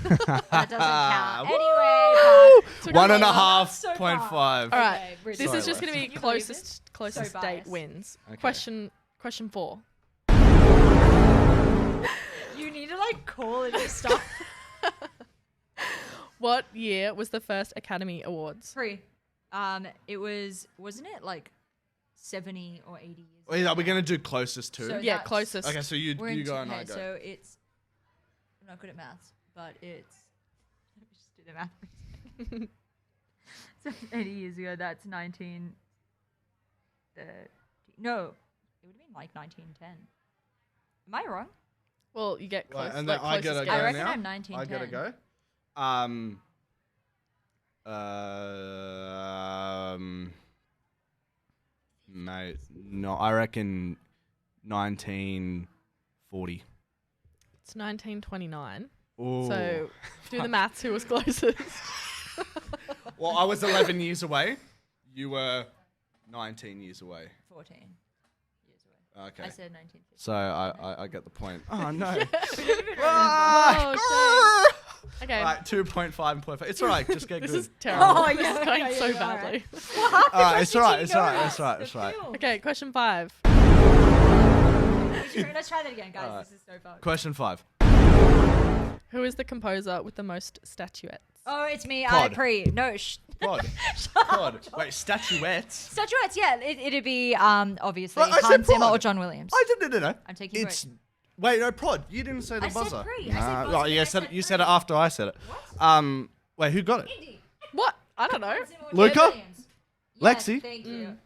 Speaker 2: That doesn't count.
Speaker 1: Woo!
Speaker 2: Anyway,
Speaker 3: Took
Speaker 1: One
Speaker 3: a
Speaker 1: and a
Speaker 3: lot.
Speaker 1: half,
Speaker 2: So
Speaker 1: point
Speaker 2: far.
Speaker 1: five.
Speaker 3: All right.
Speaker 2: Okay, Bridget.
Speaker 3: This
Speaker 1: Sorry,
Speaker 3: is just going to
Speaker 1: Lexi.
Speaker 3: be
Speaker 2: Can you believe
Speaker 3: closest
Speaker 2: So
Speaker 3: date
Speaker 2: biased.
Speaker 3: wins.
Speaker 1: Okay.
Speaker 3: Question 4.
Speaker 2: You need to like call it and stuff.
Speaker 3: What year was the first Academy Awards?
Speaker 2: Free. It wasn't it like 70 or 80 years?
Speaker 1: Wait, are we
Speaker 2: ago?
Speaker 1: gonna do closest to?
Speaker 2: So
Speaker 3: Yeah,
Speaker 2: that's-
Speaker 3: closest.
Speaker 1: Okay, so you
Speaker 2: We're in
Speaker 1: go and
Speaker 2: okay,
Speaker 1: I go.
Speaker 2: so it's. I'm not good at maths, but it's. Let me just do the math for a second. So 80 years ago, that's 19. No, it would have been like 1910. Am I wrong?
Speaker 3: Well, you get close.
Speaker 1: Right, and
Speaker 3: like
Speaker 1: then I
Speaker 3: closest
Speaker 1: gotta go
Speaker 2: I
Speaker 3: guess.
Speaker 2: reckon
Speaker 1: now.
Speaker 2: I'm
Speaker 1: I gotta
Speaker 2: 1910.
Speaker 1: go. Mate, no, I reckon 1940.
Speaker 3: It's 1929.
Speaker 1: Ooh.
Speaker 3: So do the maths. Who was closest?
Speaker 1: Well, I was 11 years away. You were 19 years away.
Speaker 2: 14 years away.
Speaker 1: Okay.
Speaker 2: I said 1950.
Speaker 1: So I get the point. Oh no.
Speaker 3: Oh, shame. Okay.
Speaker 1: Alright, 2.5 and 0.5. It's alright, just get
Speaker 3: This
Speaker 1: good.
Speaker 3: is terrible.
Speaker 2: Oh,
Speaker 3: This
Speaker 2: yeah,
Speaker 3: is going
Speaker 2: okay,
Speaker 3: so
Speaker 2: yeah,
Speaker 3: badly.
Speaker 1: Alright, it's alright, it's alright, it's alright, it's alright.
Speaker 3: Okay, question 5.
Speaker 2: Let's try that again, guys.
Speaker 1: Alright.
Speaker 2: This is so fun.
Speaker 1: Question 5.
Speaker 3: Who is the composer with the most statuettes?
Speaker 2: Oh, it's me.
Speaker 1: Pod.
Speaker 2: No,
Speaker 1: Pod. Pod. Wait, statuettes?
Speaker 2: statuettes. Yeah, it'd be obviously
Speaker 1: Well, I said
Speaker 2: Hans Zimmer
Speaker 1: Pod.
Speaker 2: or John Williams.
Speaker 1: No.
Speaker 2: I'm taking
Speaker 1: It's. Wait, no, prod. You didn't say the
Speaker 2: I said
Speaker 1: buzzer.
Speaker 2: pre. I said
Speaker 1: Nah,
Speaker 2: buzzer,
Speaker 1: oh,
Speaker 2: then
Speaker 1: yeah,
Speaker 2: I said
Speaker 1: you said it
Speaker 2: pre.
Speaker 1: after I said it. Wait, who got it?
Speaker 2: Indy.
Speaker 3: What? I don't know.
Speaker 2: Hans Zimmer or
Speaker 1: Luca?
Speaker 2: John Williams. Yeah,
Speaker 1: Lexi?
Speaker 2: Thank you.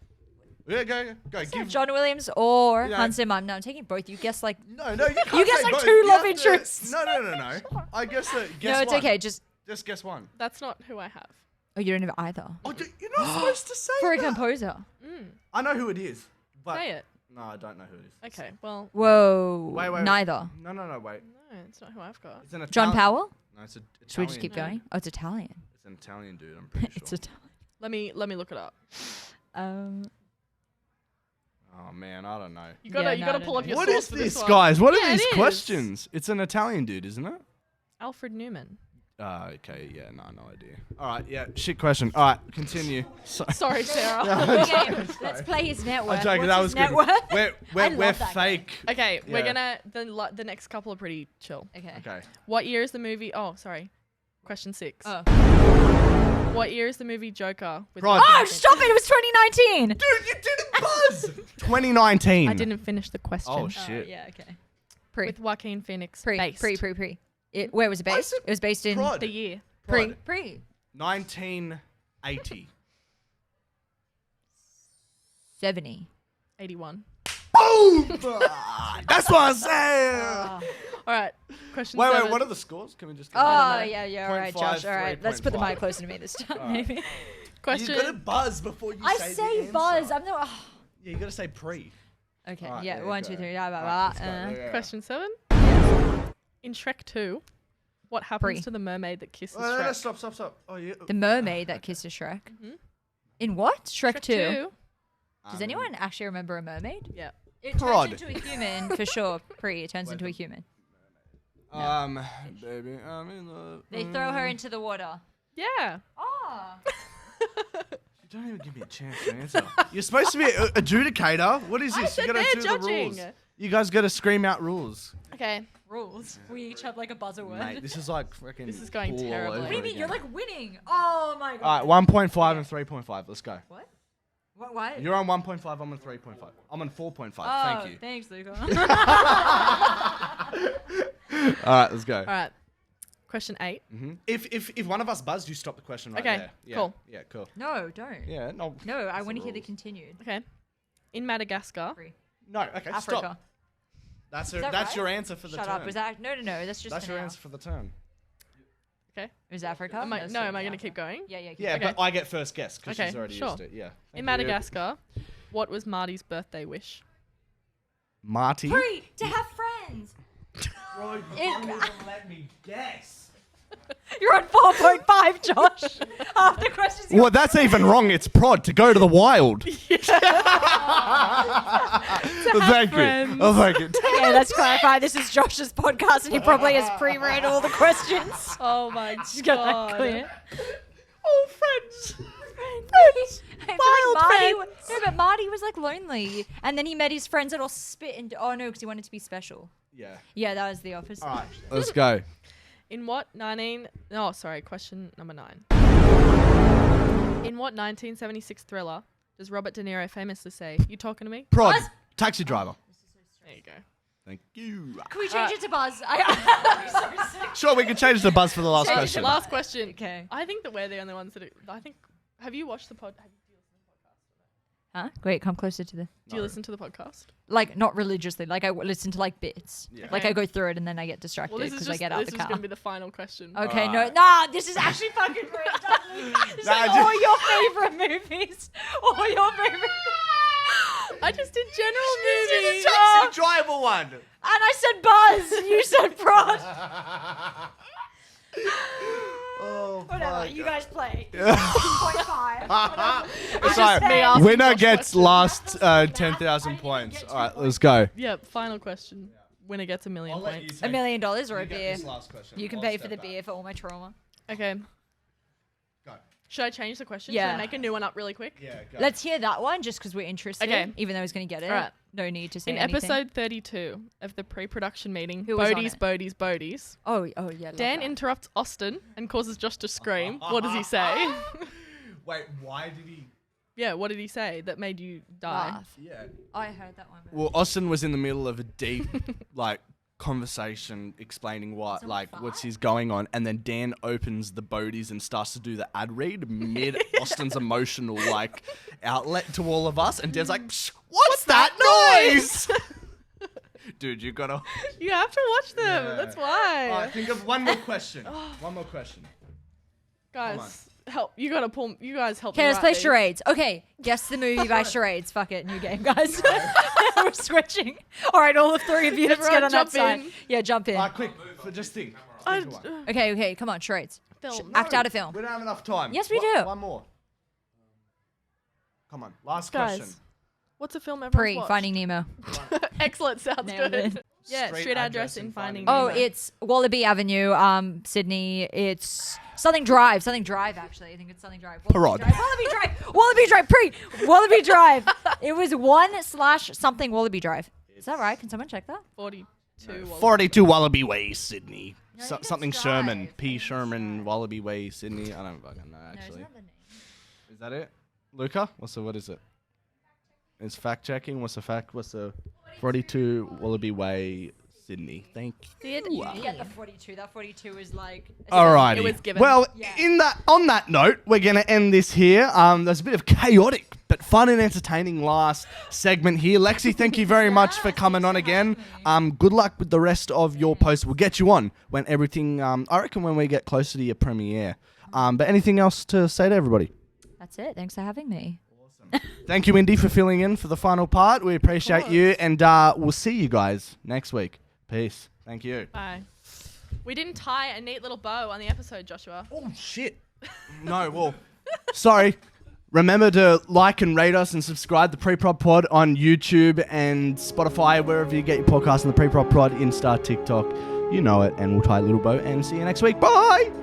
Speaker 1: Yeah, go.
Speaker 2: So
Speaker 1: Give.
Speaker 2: John Williams or
Speaker 1: Yeah.
Speaker 2: Hans Zimmer. No, I'm taking both. You guess like.
Speaker 1: No, you can't.
Speaker 2: You guess
Speaker 1: say
Speaker 2: like
Speaker 1: both.
Speaker 2: two
Speaker 1: You
Speaker 2: love
Speaker 1: have to-
Speaker 2: interests.
Speaker 1: No. I guess that. Guess
Speaker 2: No, it's
Speaker 1: one.
Speaker 2: okay.
Speaker 1: Just guess one.
Speaker 3: That's not who I have.
Speaker 2: Oh, you don't have either.
Speaker 1: Oh, you're not supposed to say
Speaker 2: For a
Speaker 1: that.
Speaker 2: composer.
Speaker 1: I know who it is, but
Speaker 3: Say it.
Speaker 1: no, I don't know who it is.
Speaker 3: Okay, well,
Speaker 2: Whoa.
Speaker 1: Wait.
Speaker 2: Neither.
Speaker 1: No, wait.
Speaker 3: no, it's not who I've got.
Speaker 1: It's an
Speaker 2: John
Speaker 1: Italian.
Speaker 2: Powell?
Speaker 1: No, it's an Italian.
Speaker 2: Should we just keep
Speaker 3: No.
Speaker 2: going? Oh, it's Italian.
Speaker 1: It's an Italian dude. I'm pretty sure.
Speaker 2: It's Italian.
Speaker 3: Let me look it up.
Speaker 1: Oh man, I don't know.
Speaker 3: You gotta
Speaker 2: no, I
Speaker 3: pull
Speaker 2: don't
Speaker 3: up
Speaker 2: know.
Speaker 3: your
Speaker 1: What
Speaker 3: source
Speaker 1: is
Speaker 3: for
Speaker 1: this,
Speaker 3: one.
Speaker 1: guys? What
Speaker 3: Yeah,
Speaker 1: are
Speaker 3: it
Speaker 1: these
Speaker 3: is.
Speaker 1: questions? It's an Italian dude, isn't it?
Speaker 3: Alfred Newman.
Speaker 1: Okay, yeah, no idea. All right, yeah, shit question. All right, continue. So,
Speaker 3: Sorry, Sarah.
Speaker 2: Okay, let's play his net worth.
Speaker 1: I'm joking.
Speaker 2: What's
Speaker 1: That
Speaker 2: his
Speaker 1: was good.
Speaker 2: net worth?
Speaker 1: We're
Speaker 2: I love that
Speaker 1: fake.
Speaker 3: Okay, we're
Speaker 1: Yeah.
Speaker 3: gonna the next couple are pretty chill.
Speaker 2: Okay.
Speaker 1: Okay.
Speaker 3: What year is the movie? Oh, sorry. Question 6.
Speaker 2: Oh.
Speaker 3: What year is the movie Joker? With
Speaker 1: Right.
Speaker 3: Joaquin
Speaker 2: Oh,
Speaker 3: Phoenix?
Speaker 2: stop it. It was 2019.
Speaker 1: Dude, you didn't buzz. 2019.
Speaker 3: I didn't finish the question.
Speaker 1: Oh shit.
Speaker 2: Yeah, okay. Pre.
Speaker 3: With Joaquin Phoenix
Speaker 2: Pre.
Speaker 3: based.
Speaker 2: Where was it based?
Speaker 1: said
Speaker 2: It was based in
Speaker 1: prod.
Speaker 3: The year.
Speaker 2: pre.
Speaker 1: 1980.
Speaker 2: 70.
Speaker 3: 81.
Speaker 1: Boom! That's what I said.
Speaker 3: All right. Question
Speaker 1: Wait,
Speaker 3: 7.
Speaker 1: what are the scores? Can we just?
Speaker 2: Oh, yeah. All right,
Speaker 1: 0.5,
Speaker 2: Josh. All right. Let's put the
Speaker 1: 3.5.
Speaker 2: mic closer to me this time,
Speaker 1: Alright.
Speaker 2: maybe.
Speaker 3: Question.
Speaker 1: You gotta buzz before you
Speaker 2: I
Speaker 1: say the
Speaker 2: say
Speaker 1: answer.
Speaker 2: buzz. I'm not.
Speaker 1: Yeah, you gotta say pre.
Speaker 2: Okay.
Speaker 1: Alright,
Speaker 2: yeah.
Speaker 1: there you
Speaker 2: 1,
Speaker 1: go.
Speaker 2: 2, 3. Blah, blah,
Speaker 1: Alright,
Speaker 2: blah.
Speaker 1: let's go. Yeah.
Speaker 3: Question 7. In Shrek 2, what happens
Speaker 2: Pre.
Speaker 3: to the mermaid that kisses
Speaker 1: No,
Speaker 3: Shrek?
Speaker 1: stop. Oh, yeah.
Speaker 2: The mermaid that kisses Shrek.
Speaker 3: Mhm.
Speaker 2: In what? Shrek 2? Does
Speaker 1: Um,
Speaker 2: anyone actually remember a mermaid?
Speaker 3: Yeah.
Speaker 2: It
Speaker 1: Prod.
Speaker 2: turns into a human, for sure. It turns into a human.
Speaker 1: Baby, I'm in love.
Speaker 2: They throw her into the water.
Speaker 3: Yeah.
Speaker 2: Oh.
Speaker 1: You don't even give me a chance to answer. You're supposed to be an adjudicator. What is
Speaker 3: I
Speaker 1: this? You
Speaker 3: said
Speaker 1: gotta
Speaker 3: they're
Speaker 1: do the
Speaker 3: judging.
Speaker 1: rules. You guys gotta scream out rules.
Speaker 3: Okay.
Speaker 2: Rules. We each have like a buzzer word.
Speaker 1: Mate, this is like freaking.
Speaker 3: This is going
Speaker 1: pool all
Speaker 3: terribly.
Speaker 1: over
Speaker 2: What do you mean?
Speaker 1: again.
Speaker 2: You're like winning. Oh my god.
Speaker 1: All right, 1.5 and 3.5. Let's go.
Speaker 2: What? What?
Speaker 1: You're on 1.5. I'm on 3.5. I'm on 4.5.
Speaker 2: Oh,
Speaker 1: Thank you.
Speaker 2: Thanks, Luca.
Speaker 1: All right, let's go.
Speaker 3: All right. Question 8.
Speaker 1: If one of us buzzed, you stop the question right
Speaker 3: Okay,
Speaker 1: there. Yeah,
Speaker 3: cool.
Speaker 1: Yeah, cool.
Speaker 2: No, don't.
Speaker 1: Yeah, no.
Speaker 2: No, I
Speaker 1: That's
Speaker 2: want
Speaker 1: the
Speaker 2: to hear the
Speaker 1: rules.
Speaker 2: continued.
Speaker 3: Okay. In Madagascar.
Speaker 2: Free.
Speaker 1: No, okay,
Speaker 2: Africa.
Speaker 1: stop. That's
Speaker 2: that
Speaker 1: that's
Speaker 2: right?
Speaker 1: your answer for the
Speaker 2: Shut
Speaker 1: turn.
Speaker 2: up. Was that? No. That's just
Speaker 1: That's
Speaker 2: for
Speaker 1: your
Speaker 2: now.
Speaker 1: answer for the turn.
Speaker 3: Okay.
Speaker 2: It was Africa.
Speaker 3: Am I
Speaker 2: That's
Speaker 3: going
Speaker 2: Africa.
Speaker 3: to keep going?
Speaker 2: Yeah. Keep
Speaker 1: Yeah,
Speaker 2: going.
Speaker 1: but I get first guess because
Speaker 3: Okay,
Speaker 1: she's already
Speaker 3: sure.
Speaker 1: used it. Yeah.
Speaker 3: In
Speaker 1: Thank you.
Speaker 3: Madagascar, what was Marty's birthday wish?
Speaker 1: Marty.
Speaker 2: Free to have friends.
Speaker 1: Bro, you
Speaker 2: can't even
Speaker 1: let me guess.
Speaker 2: You're on 4.5, Josh. Half the questions.
Speaker 1: Well, that's even wrong. It's prod to go to the wild. Thank you.
Speaker 3: friends.
Speaker 1: Oh, thank you.
Speaker 2: Okay, let's clarify. This is Josh's podcast, and he probably has pre-read all the questions.
Speaker 3: Oh my
Speaker 2: Just get that clear.
Speaker 1: Oh, friends.
Speaker 2: I feel
Speaker 3: Wild
Speaker 2: like Marty,
Speaker 3: friends.
Speaker 2: no, but Marty was like lonely, and then he met his friends that all spit into. Oh no, because he wanted to be special.
Speaker 1: Yeah.
Speaker 2: Yeah, that was the opposite.
Speaker 1: All right, let's go.
Speaker 3: In what question number 9. In what 1976 thriller does Robert De Niro famously say, "You talking to me?"
Speaker 1: Prod.
Speaker 2: Buzz.
Speaker 1: Taxi driver.
Speaker 3: There you go.
Speaker 1: Thank you.
Speaker 2: Can we change it to Buzz? I'm so sick.
Speaker 1: Sure, we can change the buzz for the last
Speaker 2: Change
Speaker 1: question.
Speaker 3: Last question.
Speaker 2: Okay.
Speaker 3: I think that we're the only ones that have you watched the pod?
Speaker 2: Huh? Wait, come closer to the.
Speaker 3: Do you listen to the podcast?
Speaker 2: Like, not religiously. Like, I listen to like bits.
Speaker 1: Yeah.
Speaker 2: Like,
Speaker 3: Okay.
Speaker 2: I go through it and then I get distracted
Speaker 3: Well, this is
Speaker 2: because I
Speaker 3: just
Speaker 2: get out
Speaker 3: this
Speaker 2: the
Speaker 3: is
Speaker 2: car.
Speaker 3: going to be the final question.
Speaker 2: Okay, no,
Speaker 1: Alright.
Speaker 2: nah, this is actually fucking great. This is
Speaker 1: Nah,
Speaker 2: like
Speaker 1: just-
Speaker 2: all your favorite movies. All your favorite.
Speaker 3: I just did general
Speaker 2: This is
Speaker 3: movies.
Speaker 2: just-
Speaker 1: Taxi driver one.
Speaker 2: And I said Buzz. You said Prod.
Speaker 1: Oh,
Speaker 2: Whatever.
Speaker 1: fuck.
Speaker 2: You guys play. 0.5.
Speaker 1: It's
Speaker 2: just
Speaker 1: like,
Speaker 2: me asking
Speaker 1: winner
Speaker 3: Josh
Speaker 1: gets
Speaker 3: questions.
Speaker 1: last
Speaker 2: I
Speaker 1: 10,000
Speaker 2: didn't
Speaker 1: points.
Speaker 2: get
Speaker 1: All right,
Speaker 2: 2
Speaker 1: let's go.
Speaker 3: Yep. Final question. Winner gets $1 million points.
Speaker 2: $1 million or a beer. You can
Speaker 1: I'll
Speaker 2: pay
Speaker 1: step
Speaker 2: for the
Speaker 1: back.
Speaker 2: beer for all my trauma.
Speaker 3: Okay.
Speaker 1: Go.
Speaker 3: Should I change the question?
Speaker 2: Yeah.
Speaker 3: Should I make a new one up really quick?
Speaker 1: Yeah, go.
Speaker 2: Let's hear that one just because we're interested.
Speaker 3: Okay.
Speaker 2: Even though he's going to get it.
Speaker 3: Alright.
Speaker 2: No need to say
Speaker 3: In
Speaker 2: anything.
Speaker 3: episode 32 of the pre-production meeting,
Speaker 2: Who was on
Speaker 3: Bodies,
Speaker 2: it? Oh, yeah. Love
Speaker 3: Dan
Speaker 2: that.
Speaker 3: interrupts Austin and causes Josh to scream. What does he say?
Speaker 1: Wait, why did he?
Speaker 3: Yeah, what did he say that made you die?
Speaker 2: Laugh.
Speaker 1: Yeah.
Speaker 2: I heard that one.
Speaker 1: Well, Austin was in the middle of a deep, like, conversation explaining what,
Speaker 2: Someone
Speaker 1: like, what's
Speaker 2: fart?
Speaker 1: his going on, and then Dan opens the Bodies and starts to do the ad read mid Austin's emotional, like, outlet to all of us, and Dan's like, "Psh, what's that noise?" Dude, you gotta.
Speaker 3: You have to watch them.
Speaker 1: Yeah.
Speaker 3: That's why.
Speaker 1: All right, think of one more question. One more question.
Speaker 3: Guys, help. You gotta pull. You guys help me.
Speaker 2: Okay, let's
Speaker 3: write
Speaker 2: play
Speaker 3: these.
Speaker 2: charades. Okay, guess the movie by charades. Fuck it, new game, guys. We're switching. All right, all the 3 of you, let's
Speaker 3: Everyone
Speaker 2: get on that
Speaker 3: jump
Speaker 2: side.
Speaker 3: in.
Speaker 2: Yeah, jump in.
Speaker 1: All right, quick. Just think.
Speaker 3: I-
Speaker 1: Think of one.
Speaker 2: Okay, come on, charades.
Speaker 3: Film.
Speaker 2: Act out a film.
Speaker 1: We don't have enough time.
Speaker 2: Yes, we do.
Speaker 1: One more. Come on. Last
Speaker 3: Guys,
Speaker 1: question.
Speaker 3: what's a film everyone's
Speaker 2: Pre
Speaker 3: watched?
Speaker 2: Finding Nemo.
Speaker 3: Excellent. Sounds
Speaker 2: Nailed
Speaker 3: good.
Speaker 2: it.
Speaker 3: Yeah, street address in Finding
Speaker 2: Oh,
Speaker 3: Nemo.
Speaker 2: it's Wallaby Avenue, Sydney. It's something Drive. Something Drive, actually. I think it's something Drive.
Speaker 1: Parod.
Speaker 2: Wallaby Drive. Wallaby Drive. Wallaby Drive. It was 1/something Wallaby Drive. Is that right? Can someone check that?
Speaker 3: 42.
Speaker 1: 42 Wallaby Way, Sydney.
Speaker 2: No, I think
Speaker 1: Something
Speaker 2: it's
Speaker 1: Sherman.
Speaker 2: Drive.
Speaker 1: P. Sherman, Wallaby Way, Sydney. I don't fucking know, actually. Is that it? Luca? What is it? It's fact checking. What's the fact? What's the 42 Wallaby Way, Sydney? Thank you.
Speaker 2: You get the 42. That 42 is like.
Speaker 1: Alrighty.
Speaker 3: It was given.
Speaker 1: Well,
Speaker 2: Yeah.
Speaker 1: on that note, we're gonna end this here. There's a bit of chaotic but fun and entertaining last segment here. Lexi, thank you very much for coming on again. Good luck with the rest of your post. We'll get you on when everything. I reckon when we get closer to your premiere. But anything else to say to everybody?
Speaker 2: That's it. Thanks for having me.
Speaker 1: Thank you, Indy, for filling in for the final part. We appreciate you, and we'll see you guys next week. Peace. Thank you.
Speaker 3: Bye. We didn't tie a neat little bow on the episode, Joshua.
Speaker 1: Oh, shit. No, well, sorry. Remember to like and rate us and subscribe to Pre-Prod Pod on YouTube and Spotify, wherever you get your podcast, on the Pre-Prod Pod, Insta, TikTok. You know it. And we'll tie a little bow and see you next week. Bye!